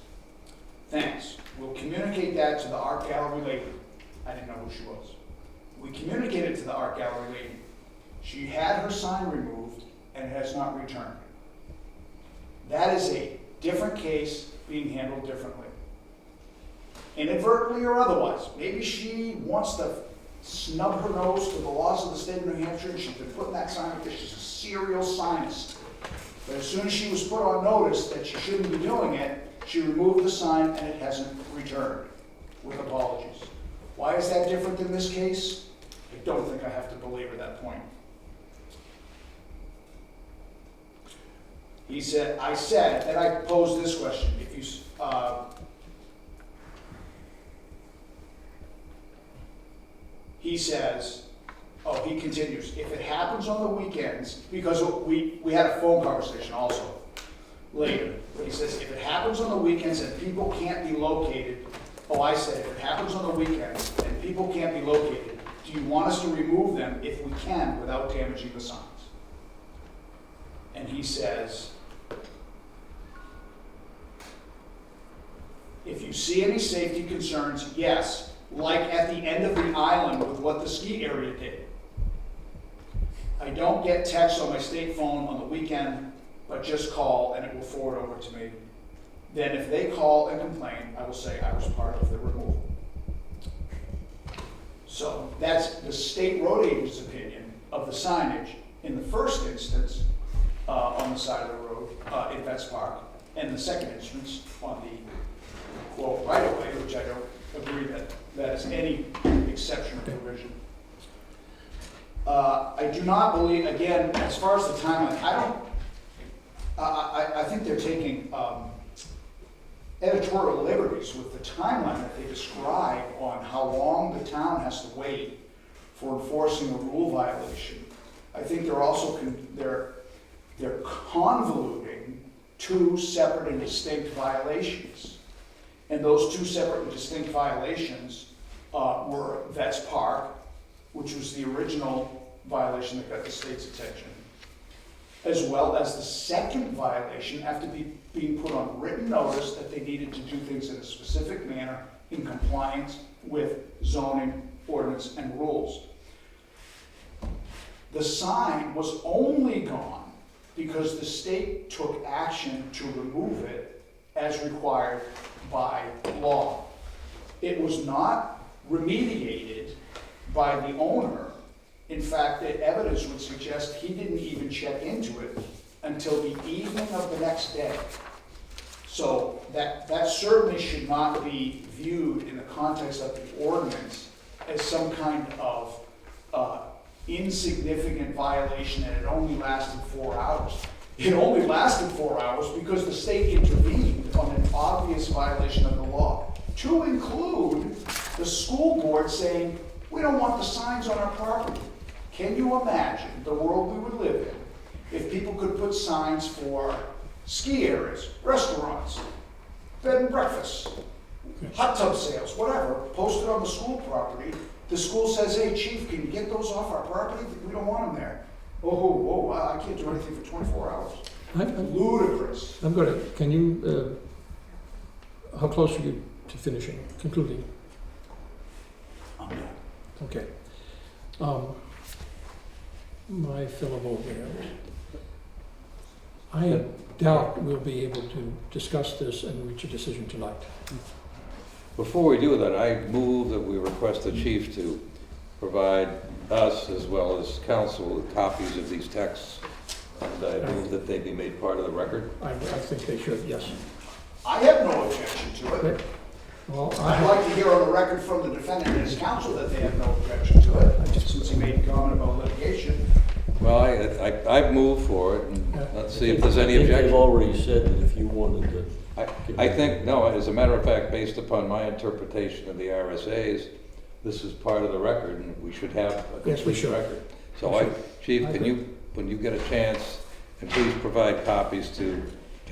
Thanks. We'll communicate that to the art gallery lady. I didn't know who she was. We communicated to the art gallery lady. She had her sign removed and has not returned. That is a different case being handled differently. Inadvertently or otherwise. Maybe she wants to snub her nose to the laws of the state of New Hampshire and she's been putting that sign up there. She's a serial signist. But as soon as she was put on notice that she shouldn't be doing it, she removed the sign and it hasn't returned with apologies. Why is that different than this case? I don't think I have to belabor that point. He said, and I posed this question, if you, he says, he continues, if it happens on the weekends, because we had a phone conversation also later. He says, if it happens on the weekends and people can't be located, I said, if it happens on the weekends and people can't be located, do you want us to remove them if we can without damaging the signs? And he says, if you see any safety concerns, yes, like at the end of the island with what the ski area did. I don't get texts on my state phone on the weekend, but just call and it will forward over to me. Then if they call and complain, I will say I was part of the removal. So that's the state road agent's opinion of the signage in the first instance on the side of the road in Vets Park, and the second instance on the quote right of way, which I don't agree that is any exception or provision. I do not believe, again, as far as the timeline, I think they're taking editorial liberties with the timeline that they describe on how long the town has to wait for enforcing a rule violation. I think they're also they're convoluting two separate and distinct violations. And those two separate and distinct violations were Vets Park, which was the original violation that got the state's attention, as well as the second violation after being put on written notice that they needed to do things in a specific manner in compliance with zoning, ordinance, and rules. The sign was only gone because the state took action to remove it as required by law. It was not remediated by the owner. In fact, the evidence would suggest he didn't even check into it until the evening of the next day. So that certainly should not be viewed in the context of the ordinance as some kind of insignificant violation, and it only lasted 4 hours. It only lasted 4 hours because the state intervened on an obvious violation of the law, to include the school board saying, we don't want the signs on our property. Can you imagine the world we would live in if people could put signs for ski areas, restaurants, bed and breakfasts, hot tub sales, whatever, posted on the school property? The school says, hey, chief, can you get those off our property? We don't want them there. Oh, I can't do anything for 24 hours. Ludicrous. I'm going to, can you, how close are you to finishing, concluding? I'm done. Okay. My fellow board members, I doubt we'll be able to discuss this and reach a decision tonight. Before we do that, I move that we request the chief to provide us as well as council with copies of these texts. And I move that they be made part of the record. I think they should, yes. I have no objection to it. Okay. Well, I'd like to hear on the record from the defendant and his counsel that they have no objection to it, since he made a comment about litigation. Well, I've moved for it, and let's see if there's any I think they've objection. already said that if you wanted to. I think, no, as a matter of fact, based upon my interpretation of the RSAs, this is part of the record, and we should have a Yes, we complete should. record. So We should. Chief, I can agree. you, when you get a chance, and please provide copies to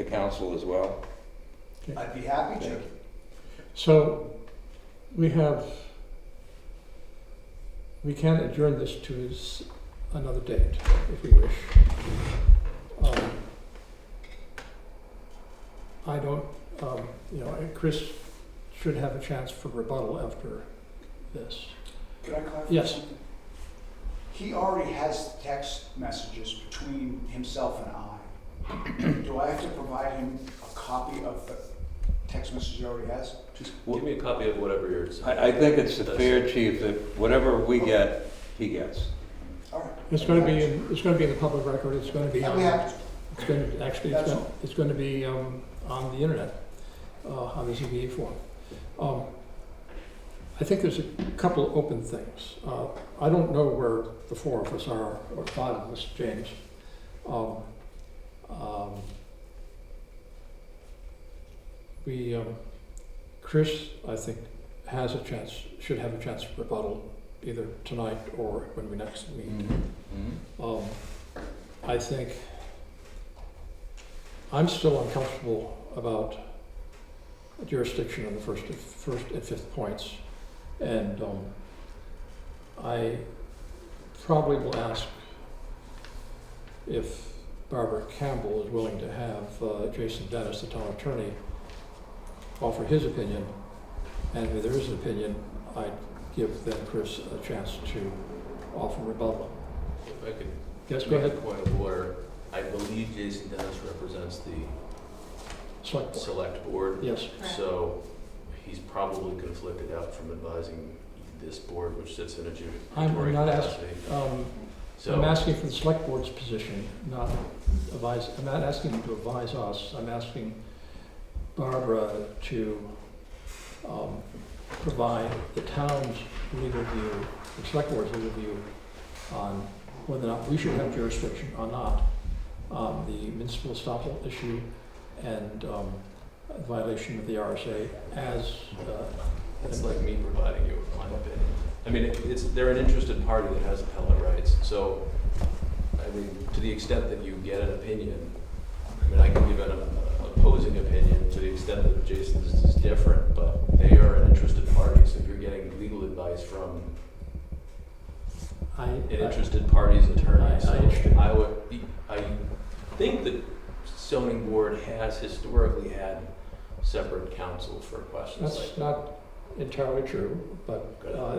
council as well? I'd be happy to. So we can adjourn this to another date if we wish. I don't, Chris should have a chance for rebuttal after this. Could I clarify Yes. something? He already has text messages between himself and I. Do I have to provide him a copy of the text message he already has? Just give me a copy of whatever you're. I think it's fair, Chief, that whatever we get, he gets. All right. It's going to be in the public record. It's going to be I'll be happy to. it's going to actually That's all. it's going to be on the internet on the ZBA form. I think there's a couple of open things. I don't know where the four of us are, or five of us, James. Chris, I think, should have a chance for rebuttal either tonight or when we next meet. Mm-hmm. I think I'm still uncomfortable about jurisdiction on the first and fifth points, and I probably will ask if Barbara Campbell is willing to have Jason Dennis, the town attorney, offer his opinion, and if there is an opinion, I'd give then Chris a chance to offer rebuttal. If I could Yes, go make a ahead. point of order, I believe Jason Dennis represents the Select board. select board. Yes. Correct. So he's probably conflicted out from advising this board, which sits in a I'm adjudicatory not capacity. I'm So, asking for the select board's position, not advise, I'm not asking them to advise us. I'm asking Barbara to provide the town's legal view, the select board's legal view on whether or not we should have jurisdiction or not on the municipal estoppel issue and violation of the RSA as it's like me providing you with my opinion. I mean, they're an interested party that has appellate rights. So, I mean, to the extent that you get an opinion, I mean, I can give an opposing opinion to the extent that Jason's is different, but they are an interested party. So if you're getting legal advice from an interested party's attorney, I think the zoning board has historically had separate counsel for questions like That's that. not entirely true, but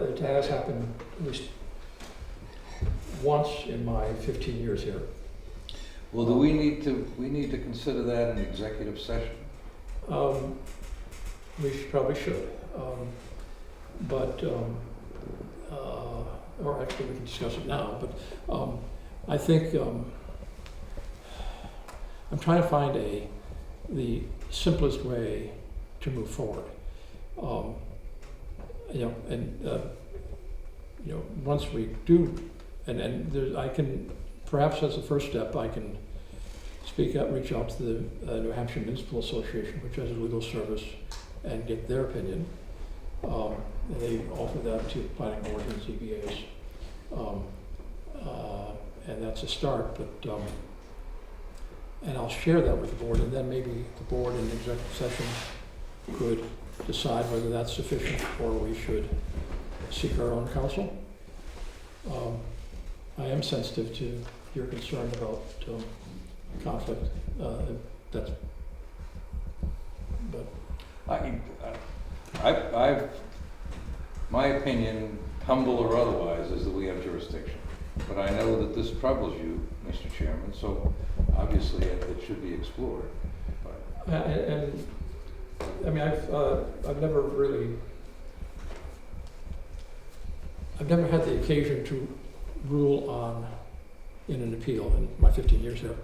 it has happened at least once in my 15 years here. Well, do we need to consider that in executive session? Probably should, but, or actually we can discuss it now, but I think I'm trying to find the simplest way to move forward. Once we do, I can, perhaps as a first step, I can speak out, reach out to the New Hampshire Municipal Association, which has a legal service, and get their opinion. They offer that to planning boards and ZBAs. And that's a start, but, and I'll share that with the board, and then maybe the board in executive session could decide whether that's sufficient or we should seek our own counsel. I am sensitive to your concern about conflict. That's, but My opinion, humble or otherwise, is that we have jurisdiction. But I know that this troubles you, Mr. Chairman, so obviously it should be explored. But and I mean, I've never had the occasion to rule on in an appeal in my 15 years here,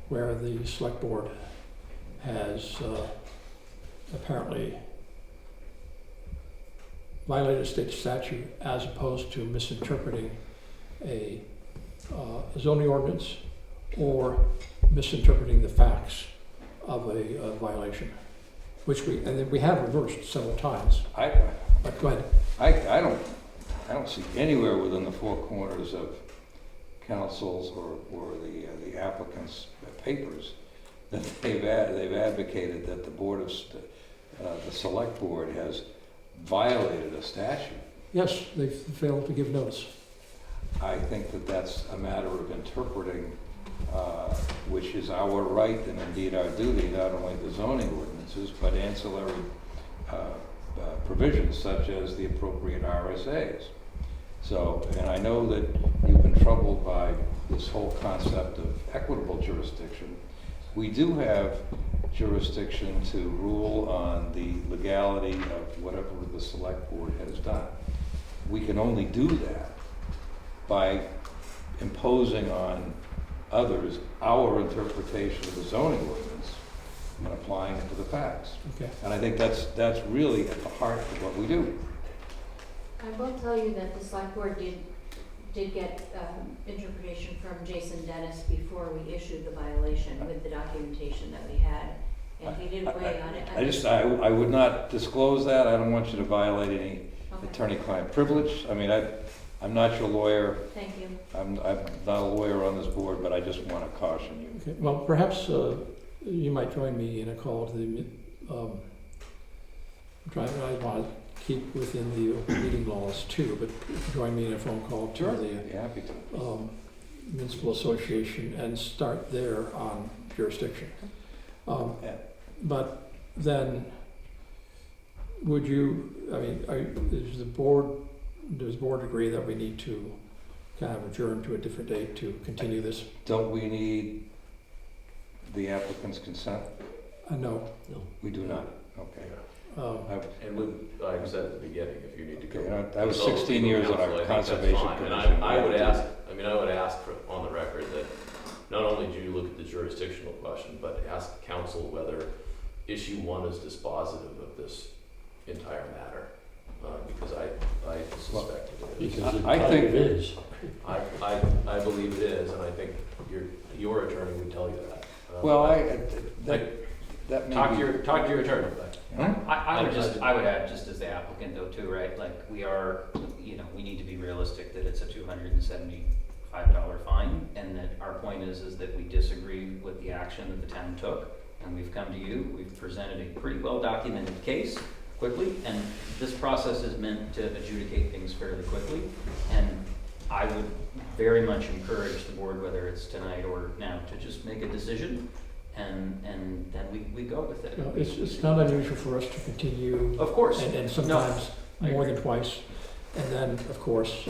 where the select board has apparently violated a state statute as opposed to misinterpreting a zoning ordinance or misinterpreting the facts of a violation, and then we have reversed several times. But go ahead. I don't see anywhere within the four corners of council's or the applicant's papers that they've advocated that the select board has violated a statute. Yes, they've failed to give notice. I think that that's a matter of interpreting, which is our right and indeed our duty, not only the zoning ordinances, but ancillary provisions such as the appropriate RSAs. So, and I know that you've been troubled by this whole concept of equitable jurisdiction. We do have jurisdiction to rule on the legality of whatever the select board has done. We can only do that by imposing on others our interpretation of the zoning ordinance and applying it to the facts. Okay. And I think that's really at the heart of what we do. I will tell you that the select board did get interpretation from Jason Dennis before we issued the violation with the documentation that we had, and he did weigh on it. I would not disclose that. I don't want you to violate any Okay. attorney-client privilege. I mean, I'm not your lawyer. Thank you. I'm not a lawyer on this board, but I just want to caution you. Okay. Well, perhaps you might join me in a call to the. I want to keep within the open meeting laws too, but join me in a phone call to the Be happy to. municipal association and start there on jurisdiction. Yeah. But then Would you, I mean, does the board agree that we need to kind of adjourn to a different date to continue this? Don't we need the applicant's consent? No. We do not, okay. And like I said at the beginning, if you need to Okay, go. I was consult 16 legal years on counsel, I our think that's conservation fine. commission. And I would ask, on the record that not only do you look at the jurisdictional question, but ask counsel whether issue 1 is dispositive of this entire matter, because I suspect it is. Because it I kind think- of is. I believe it is, and I think your attorney would tell you that. Well, that may Talk to be. your attorney, but I would add, just as the applicant though too, right, like we are, we need to be realistic that it's a $275 fine, and that our point is that we disagree with the action that the town took, and we've come to you, we've presented a pretty well documented case quickly, and this process is meant to adjudicate things fairly quickly, and I would very much encourage the board, whether it's tonight or now, to just make a decision, and then we go with it. You know, it's not unusual for us to continue, Of course. and sometimes I more agree. than twice. And then, of course,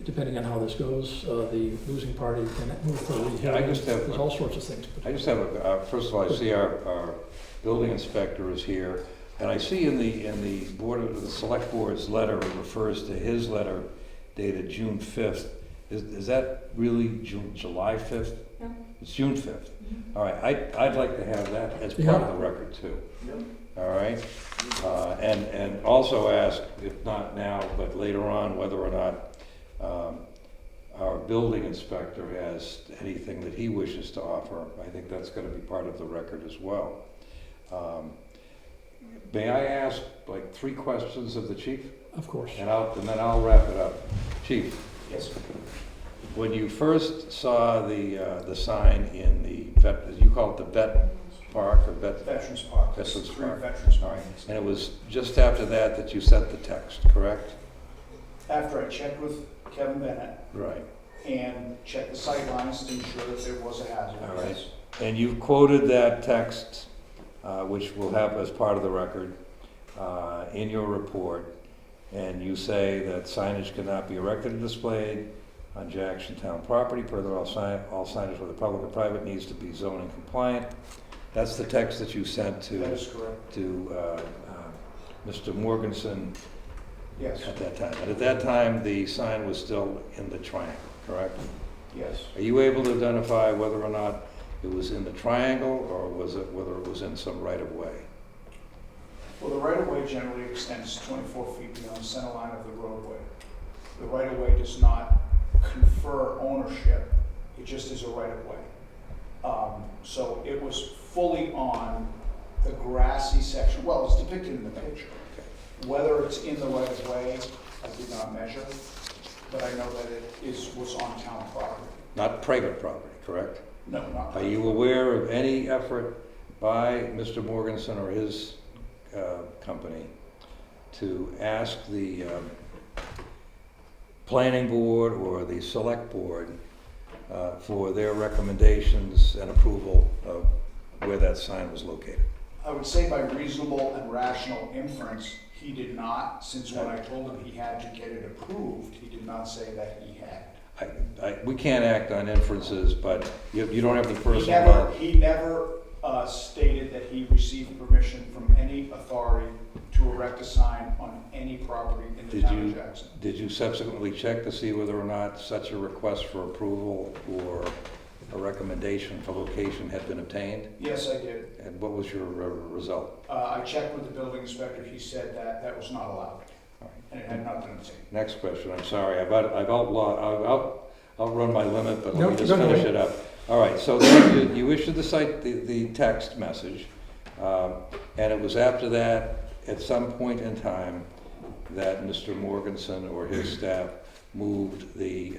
depending on how this goes, the losing party can move for a Yeah, I just have- There's all sorts of things. I just have first of all, I see our building inspector is here, and I see in the select board's letter, it refers to his letter dated June 5th. Is that really July 5th? No. It's June 5th. All right, I'd like to have that as part of the record too. All right? And also ask, if not now, but later on, whether or not our building inspector has anything that he wishes to offer. I think that's going to be part of the record as well. May I ask like 3 questions of the chief? Of course. And then I'll wrap it up. Chief, Yes. when you first saw the sign in the vet, you call it the vet park or vet? Veterans Park. Veterans Three Park. Veterans All Park. right. And it was just after that you sent the text, correct? After I checked with Kevin Bennett Right. and checked the sight lines to ensure that there was a hazard. All right. Yes. And you've quoted that text, which we'll have as part of the record, in your report, and you say that signage cannot be erected or displayed on Jackson Town property, further all signage, whether public or private, needs to be zoning compliant. That's the text that you sent That is correct. to Mr. Morganson Yes, at that time. And at that time, the sign was still in the triangle, correct? yes. Are you able to identify whether or not it was in the triangle, or whether it was in some right-of-way? Well, the right-of-way generally extends 24 feet beyond the center line of the roadway. The right-of-way does not confer ownership, it just is a right-of-way. So it was fully on the grassy section, well, it's depicted in the picture. Whether it's in the right-of-way, I did not measure, but I know that it was on town property. Not private property, correct? No, not. Are you aware of any effort by Mr. Morganson or his company to ask the planning board or the select board for their recommendations and approval of where that sign was located? I would say by reasonable and rational inference, he did not, since when I told him he had to get it approved, he did not say that he had. We can't act on inferences, but you don't have the personal knowledge. He never stated that he received permission from any authority to erect a sign on any property in the town of Jackson. Did you subsequently check to see whether or not such a request for approval or a recommendation for location had been obtained? Yes, I did. And what was your result? I checked with the building inspector. He said that that was not allowed, All right. and it had not been obtained. Next question, I'm sorry, I've outrun my limit, but let No, me just go ahead. finish it up. All right, so then you issued the text message, and it was after that, at some point in time, that Mr. Morganson or his staff moved the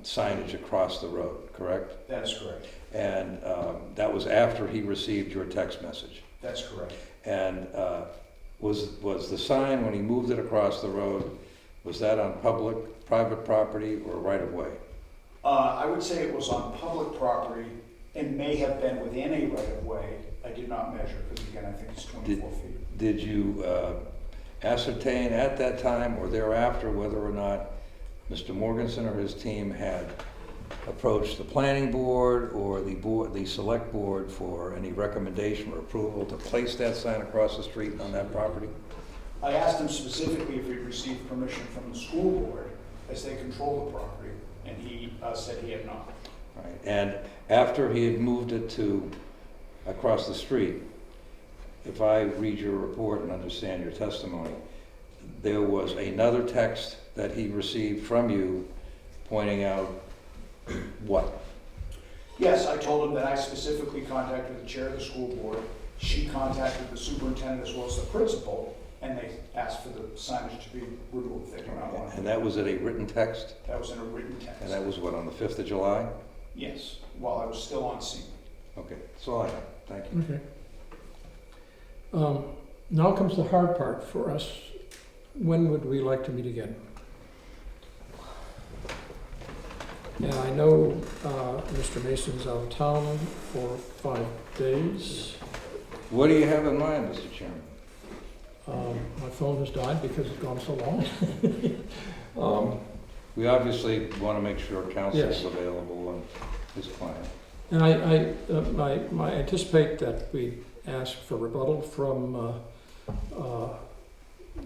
signage across the road, correct? That is correct. And that was after he received your text message. That's correct. And was the sign, when he moved it across the road, was that on public, private property, or right of way? I would say it was on public property and may have been within a right of way. I did not measure, because again, I think it's 24 feet. Did you ascertain at that time or thereafter whether or not Mr. Morganson or his team had approached the planning board or the select board for any recommendation or approval to place that sign across the street on that property? I asked him specifically if he'd received permission from the school board as they control the property, and he said he had not. Right. And after he had moved it to across the street, if I read your report and understand your testimony, there was another text that he received from you pointing out what? Yes, I told him that I specifically contacted the chair of the school board. She contacted the superintendent as well as the principal, and they asked for the signage to be removed. They do not want it. And that was in a written text? That was in a written text. And that was what, on the 5th of July? Yes, while I was still on scene. Okay, that's all I have. Thank you. Okay. Now comes the hard part for us. When would we like to meet again? And I know Mr. Mason's out of town for 5 days. What do you have in mind, Mr. Chairman? My phone has died because it's gone so long. We obviously want to make sure counsel is Yes. available and his client. And I anticipate that we ask for rebuttal from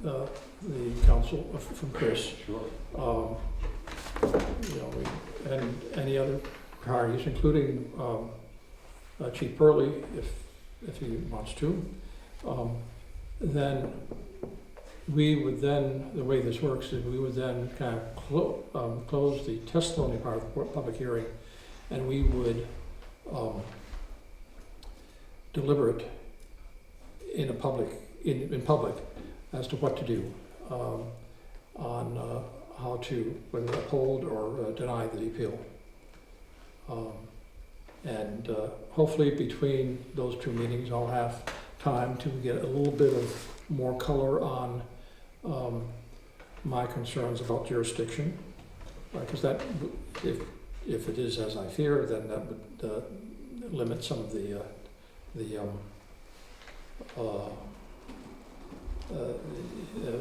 the council, from Chris. Sure. And any other parties, including Chief Burley, if he wants to. Then we would then, the way this works is we would then kind of close the testimony part of the public hearing, and we would deliberate in public as to what to do on how to whether uphold or deny the appeal. And hopefully between those two meetings I'll have time to get a little bit of more color on my concerns about jurisdiction, because that, if it is as I fear, then that would limit some of the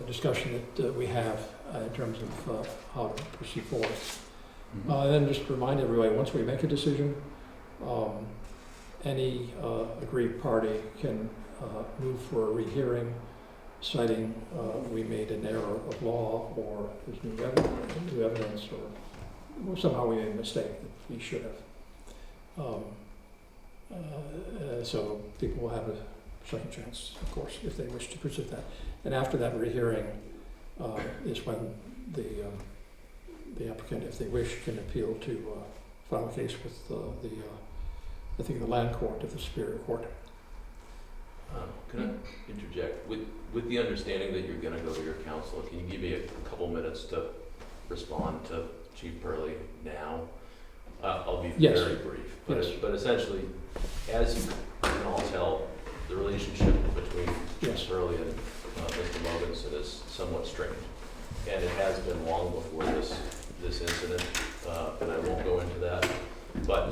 discussion that we have in terms of how to proceed forward. Then just remind everybody, once we make a decision, any aggrieved party can move for a rehearing, citing we made an error of law, or there's new evidence, or somehow we made a mistake that we should have. So people will have a second chance, of course, if they wish to pursue that. And after that rehearing is when the applicant, if they wish, can appeal to file a case with I think the land court of the Superior Court. Can I interject? With the understanding that you're going to go to your counsel, can you give me a couple minutes to respond to Chief Burley now? I'll be Yes. very brief. Yes. But essentially, as you can all tell, the relationship between Yes. Chief Burley and Mr. Mogensen is somewhat strained. And it has been long before this incident, and I won't go into that. But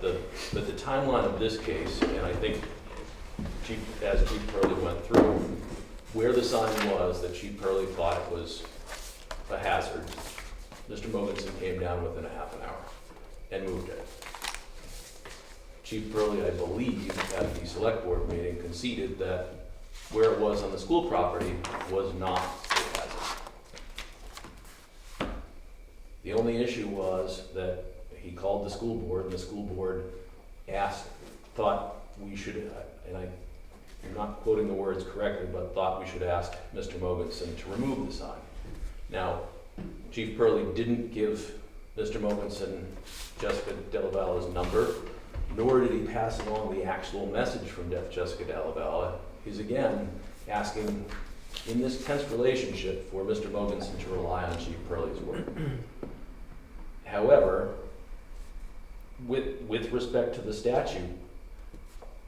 the timeline of this case, and I think as Chief Burley went through, where the sign was that Chief Burley thought was a hazard, Mr. Mogensen came down within a half an hour and moved it. Chief Burley, I believe, at the select board meeting conceded that where it was on the school property was not a hazard. The only issue was that he called the school board, and the school board thought we should, and I'm not quoting the words correctly, but thought we should ask Mr. Mogensen to remove the sign. Now, Chief Burley didn't give Mr. Mogensen Jessica Della Valla's number, nor did he pass along the actual message from Jessica Della Valla. He's again asking, in this tense relationship, for Mr. Mogensen to rely on Chief Burley's word. However, with respect to the statute,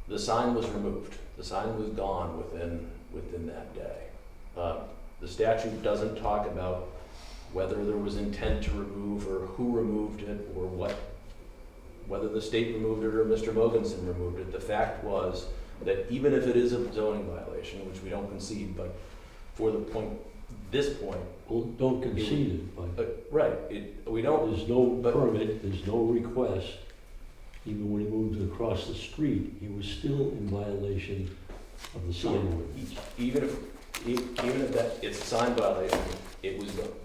the sign was removed. The sign was gone within that day. The statute doesn't talk about whether there was intent to remove or who removed it or whether the state removed it or Mr. Mogensen removed it. The fact was that even if it is a zoning violation, which we don't concede, but for the point, this point, Well, don't concede it, but right, we don't, there's no but- permit, there's no request. Even when he moved across the street, he was still in violation of the sign ordinance. even if that, it's a sign violation,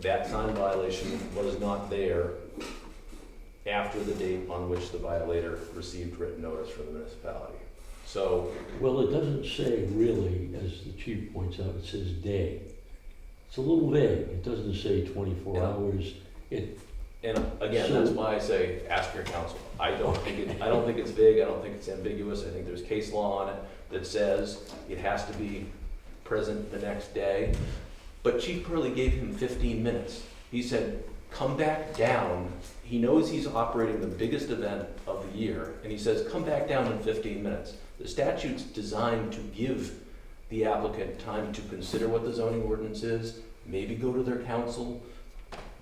that sign violation was not there after the date on which the violator received written notice from the municipality. So, Well, it doesn't say really, as the chief points out, it says day. It's a little vague. It doesn't say 24 Yeah. hours. and again, that's why I say, ask your counsel. I don't think it's vague, I don't think it's ambiguous, I think there's case law on it that says it has to be present the next day. But Chief Purley gave him 15 minutes. He said, come back down. He knows he's operating the biggest event of the year, and he says, come back down in 15 minutes. The statute's designed to give the applicant time to consider what the zoning ordinance is, maybe go to their counsel,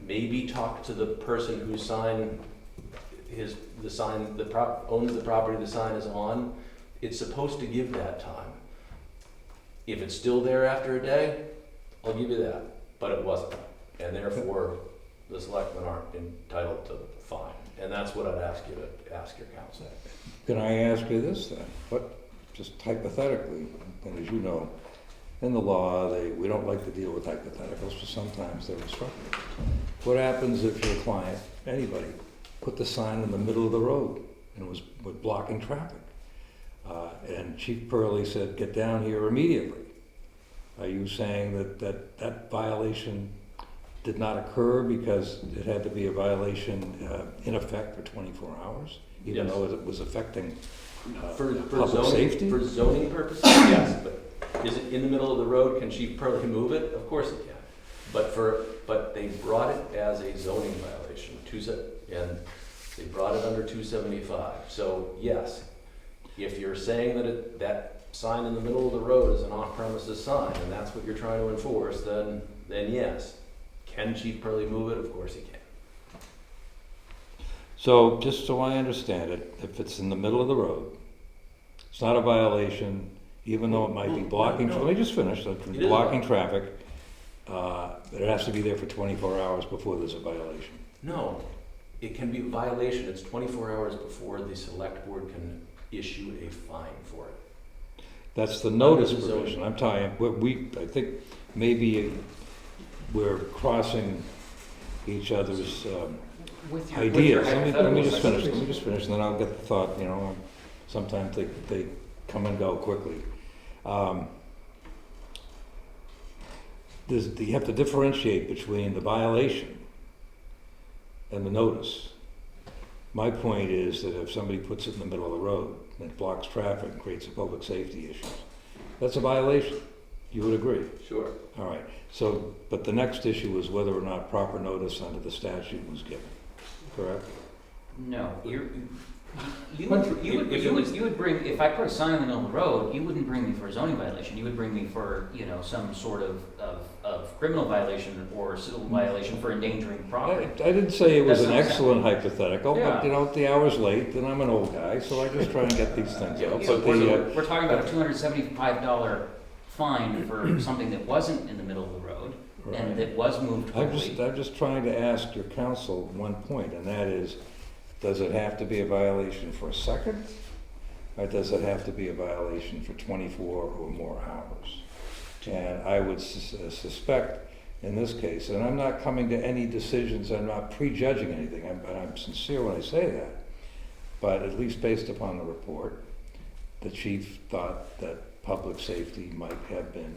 maybe talk to the person whose sign owns the property the sign is on. It's supposed to give that time. If it's still there after a day, I'll give you that, but it wasn't. And therefore, the selectmen aren't entitled to fine. And that's what I'd ask you to ask your counsel. Can I ask you this then? What, just hypothetically, and as you know, in the law, we don't like to deal with hypotheticals, but sometimes they're instructive. What happens if your client, anybody, put the sign in the middle of the road and was blocking traffic? And Chief Purley said, get down here immediately. Are you saying that violation did not occur because it had to be a violation in effect for 24 hours? Even Yes. though it was affecting For public safety? For zoning purposes, yes, but is it in the middle of the road? Can Chief Purley move it? Of course he can. But they brought it as a zoning violation, and they brought it under 275. So yes, if you're saying that sign in the middle of the road is an off-premises sign, and that's what you're trying to enforce, then yes. Can Chief Purley move it? Of course he can. So, just so I understand it, if it's in the middle of the road, it's not a violation, even though it might be blocking, No. let me just finish, so it's It is a blocking traffic, it has to be there for 24 hours before there's a violation. No, it can be a violation. It's 24 hours before the select board can issue a fine for it. That's the notice Under the zoning. provision, I'm telling you, I think maybe we're crossing each other's With your ideas. Let me just hypotheticals, finish, and then I'll get the thought, sometimes they come and go quickly. You have to differentiate between the violation and the notice. My point is that if somebody puts it in the middle of the road and it blocks traffic and creates a public safety issue, that's a violation. You would agree? Sure. All right. So, but the next issue is whether or not proper notice under the statute was given. Correct? No, you would bring, if I put a sign in the middle of the road, you wouldn't bring me for a zoning violation. You would bring me for, some sort of criminal violation or civil violation for endangering property. I didn't say it was That's an not excellent hypothetical, but Yeah. if the hour's late, then I'm an old guy, so I just try and get these things out. So But we're talking about a $275 fine for something that wasn't in the middle of the road and right. that was moved quickly. I'm just trying to ask your counsel one point, and that is, does it have to be a violation for a second? Or does it have to be a violation for 24 or more hours? And I would suspect in this case, and I'm not coming to any decisions, I'm not prejudging anything, I'm sincere when I say that, but at least based upon the report, the chief thought that public safety might have been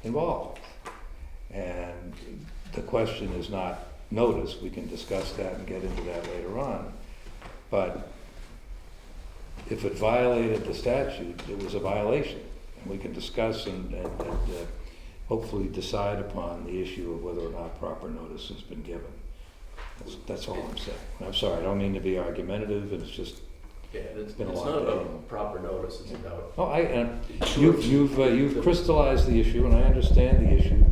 involved. And the question is not notice, we can discuss that and get into that later on. But if it violated the statute, it was a violation. And we can discuss and hopefully decide upon the issue of whether or not proper notice has been given. That's all I'm saying. I'm sorry, I don't mean to be argumentative, it's just, Yeah, it's been a not long day. about proper notice, it's about. oh, you've crystallized the issue, and I understand the issue.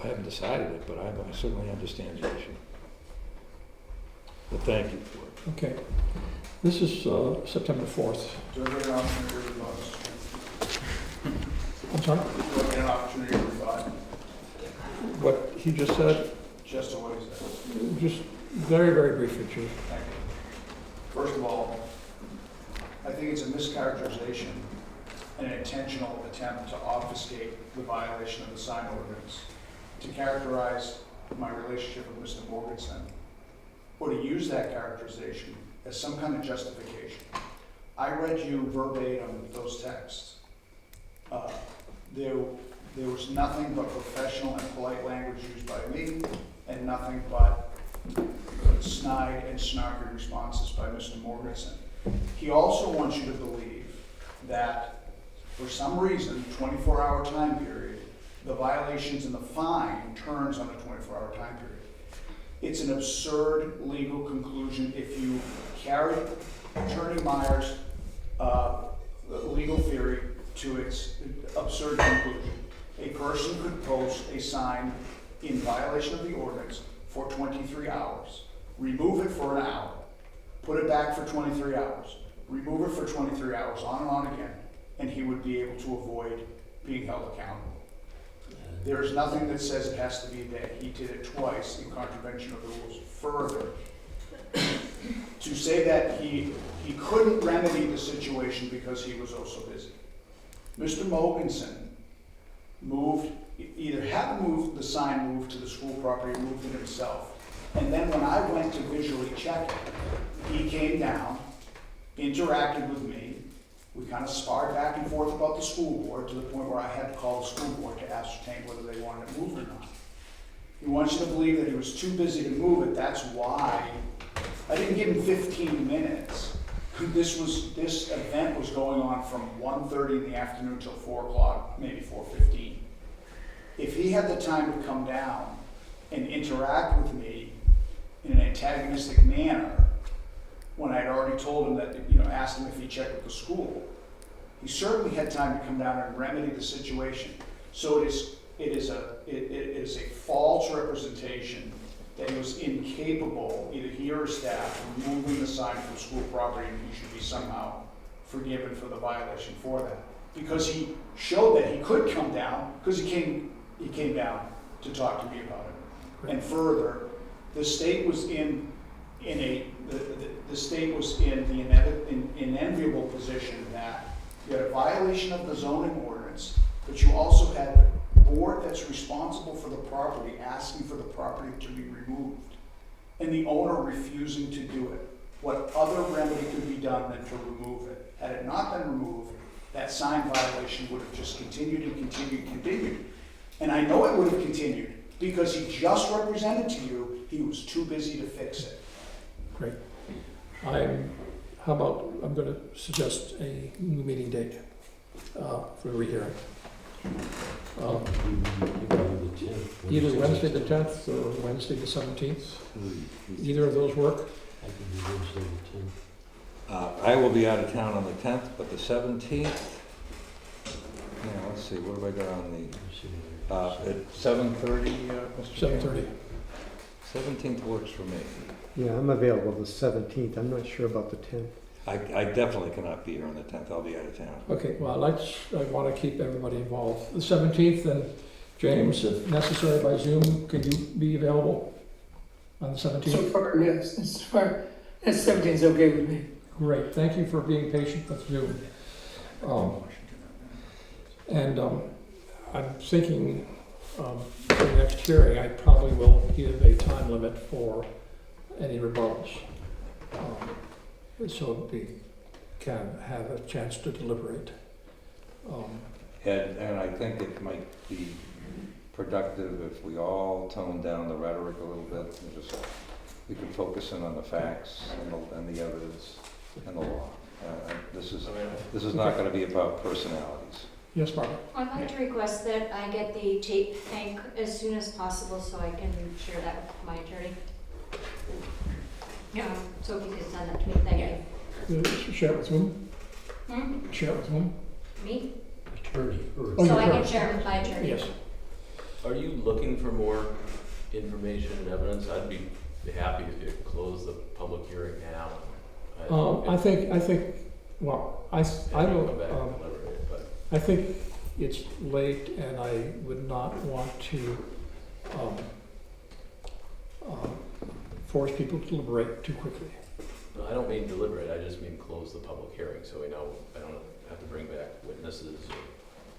I haven't decided it, but I certainly understand the issue. But thank you for it. Okay. This is September 4th. Do I have an option to read the notice? I'm sorry, You'll get an opportunity to rebut, what he just said, just to what he said. just very, very briefly, Chief. Thank you. First of all, I think it's a mischaracterization and an intentional attempt to obfuscate the violation of the sign ordinance, to characterize my relationship with Mr. Morganson, or to use that characterization as some kind of justification. I read you verbatim those texts. There was nothing but professional and polite language used by me, and nothing but snide and snarky responses by Mr. Morganson. He also wants you to believe that for some reason, 24-hour time period, the violations and the fine turns on a 24-hour time period. It's an absurd legal conclusion if you carry Attorney Meyer's legal theory to its absurd conclusion. A person could post a sign in violation of the ordinance for 23 hours, remove it for an hour, put it back for 23 hours, remove it for 23 hours, on and on again, and he would be able to avoid being held accountable. There is nothing that says it has to be a day. He did it twice in contravention of the rules. Further, to say that he couldn't remedy the situation because he was oh so busy. Mr. Mogensen either had the sign moved to the school property or moved it himself. And then when I went to visually check it, he came down, interacted with me. We kind of sparred back and forth about the school board to the point where I had to call the school board to ascertain whether they wanted it moved or not. He wants you to believe that he was too busy to move it. That's why I didn't give him 15 minutes. This event was going on from 1:30 in the afternoon till 4 o'clock, maybe 4:15. If he had the time to come down and interact with me in an antagonistic manner, when I'd already told him that, asked him if he checked with the school, he certainly had time to come down and remedy the situation. So it is a false representation that he was incapable, either he or his staff, of moving the sign from school property, and he should be somehow forgiven for the violation for that. Because he showed that he could come down, because he came down to talk to me about it. And further, the state was in the enviable position that you had a violation of the zoning ordinance, but you also had the board that's responsible for the property asking for the property to be removed, and the owner refusing to do it. What other remedy could be done than to remove it? Had it not been removed, that sign violation would have just continued and continued and continued. And I know it would have continued because he just represented to you he was too busy to fix it. Great. How about, I'm going to suggest a new meeting date for the rehearing. Either Wednesday the 10th or Wednesday the 17th. Either of those work? I can do Wednesday the 10th. I will be out of town on the 10th, but the 17th, let's see, what have I got on at 7:30, Mr. Chairman? 7:30. 17th works for me. Yeah, I'm available the 17th. I'm not sure about the 10th. I definitely cannot be here on the 10th. I'll be out of town. Okay, well, I want to keep everybody involved. The 17th, and James, if necessary by Zoom, can you be available on the 17th? So far, yes, as far as 17 is okay with me. Great, thank you for being patient with Zoom. I'm thinking for the next hearing, I probably will give a time limit for any rebuttals. So we can have a chance to deliberate. And I think it might be productive if we all tone down the rhetoric a little bit and we can focus in on the facts and the evidence and the law. This is not going to be about personalities. Yes, Barbara? I'd like to request that I get the tape bank as soon as possible so I can share that with my attorney. So if you could send that to me, thank you. Share it with whom? Hmm? Share it with whom? Me? Attorney. Oh, So your I can attorney. share it with my attorney. Yes. Are you looking for more information and evidence? I'd be happy to close the public hearing now. I think, well, I Come back will, and deliberate, but I think it's late and I would not want to force people to deliberate too quickly. No, I don't mean deliberate, I just mean close the public hearing, so we know, I don't have to bring back witnesses or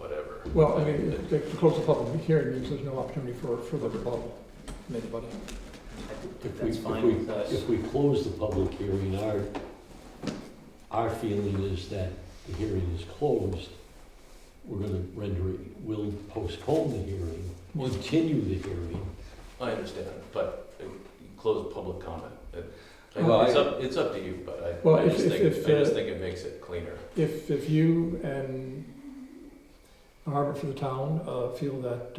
whatever. Well, I mean, to close the public hearing means there's no opportunity for further rebuttal from anybody. That's fine with us. If we close the public hearing, our feeling is that the hearing is closed. We're gonna we'll postpone the hearing, continue the hearing. I understand, but close public comment. Well, It's up to you, but Well, I just if, think it makes it cleaner. If you and Harbor for the town feel that,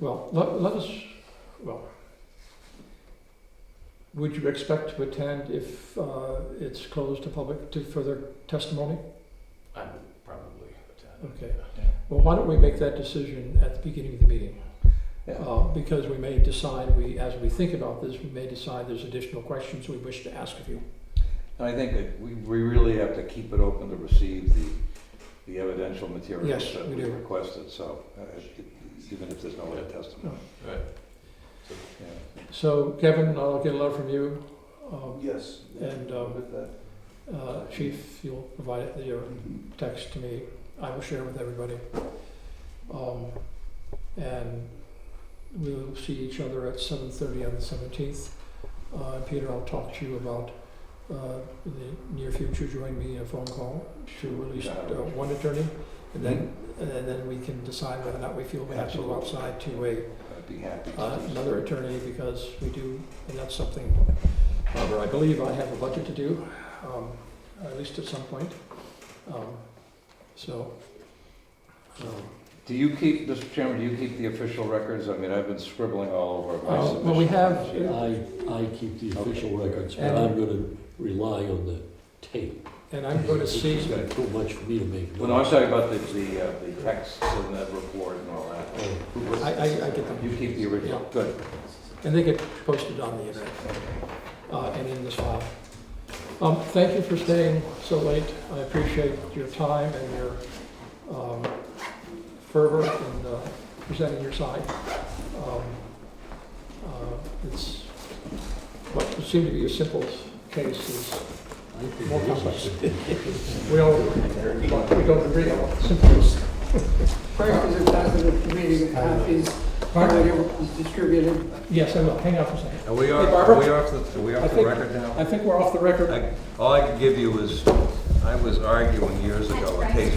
let us, would you expect to attend if it's closed to public, to further testimony? I would probably attend. Okay. Well, why don't we make that decision at the beginning of the meeting? Because we may decide, as we think about this, we may decide there's additional questions we wish to ask of you. And I think that we really have to keep it open to receive the evidential materials Yes, that we we do. requested, so even if there's no other testimony. Right. Yeah. So Kevin, I'll get a letter from you. Yes. And With that. Chief, you'll provide your text to me. I will share with everybody. And we'll see each other at 7:30 on the 17th. Peter, I'll talk to you about in the near future, join me in a phone call to at least one attorney, and then we can decide whether or not we feel we have to go outside to I'd be happy to. another attorney, because we do, and that's something, I believe I have a budget to do, at least at some point. Do you keep, Mr. Chairman, do you keep the official records? I mean, I've been scribbling all over my submission. Well, we have, I keep the official records, but And- I'm gonna rely on the tape. and I'm going to see, It's too much for me to make. Well, no, I'm talking about the texts and that report and all that. I get them. You keep the original, good. And they get posted on the internet and in this file. Thank you for staying so late. I appreciate your time and your fervor in presenting your side. It's what would seem to be a simple case is I think more it is a complex. simple- We don't agree on what simple is. Frank, is it possible for me to get copies, already was distributed? Yes, I will. Hang on for a second. Are we Hey, off, Barbara? are we I off the think- record now? I think we're off the record. All I can give you is, I was arguing years ago a case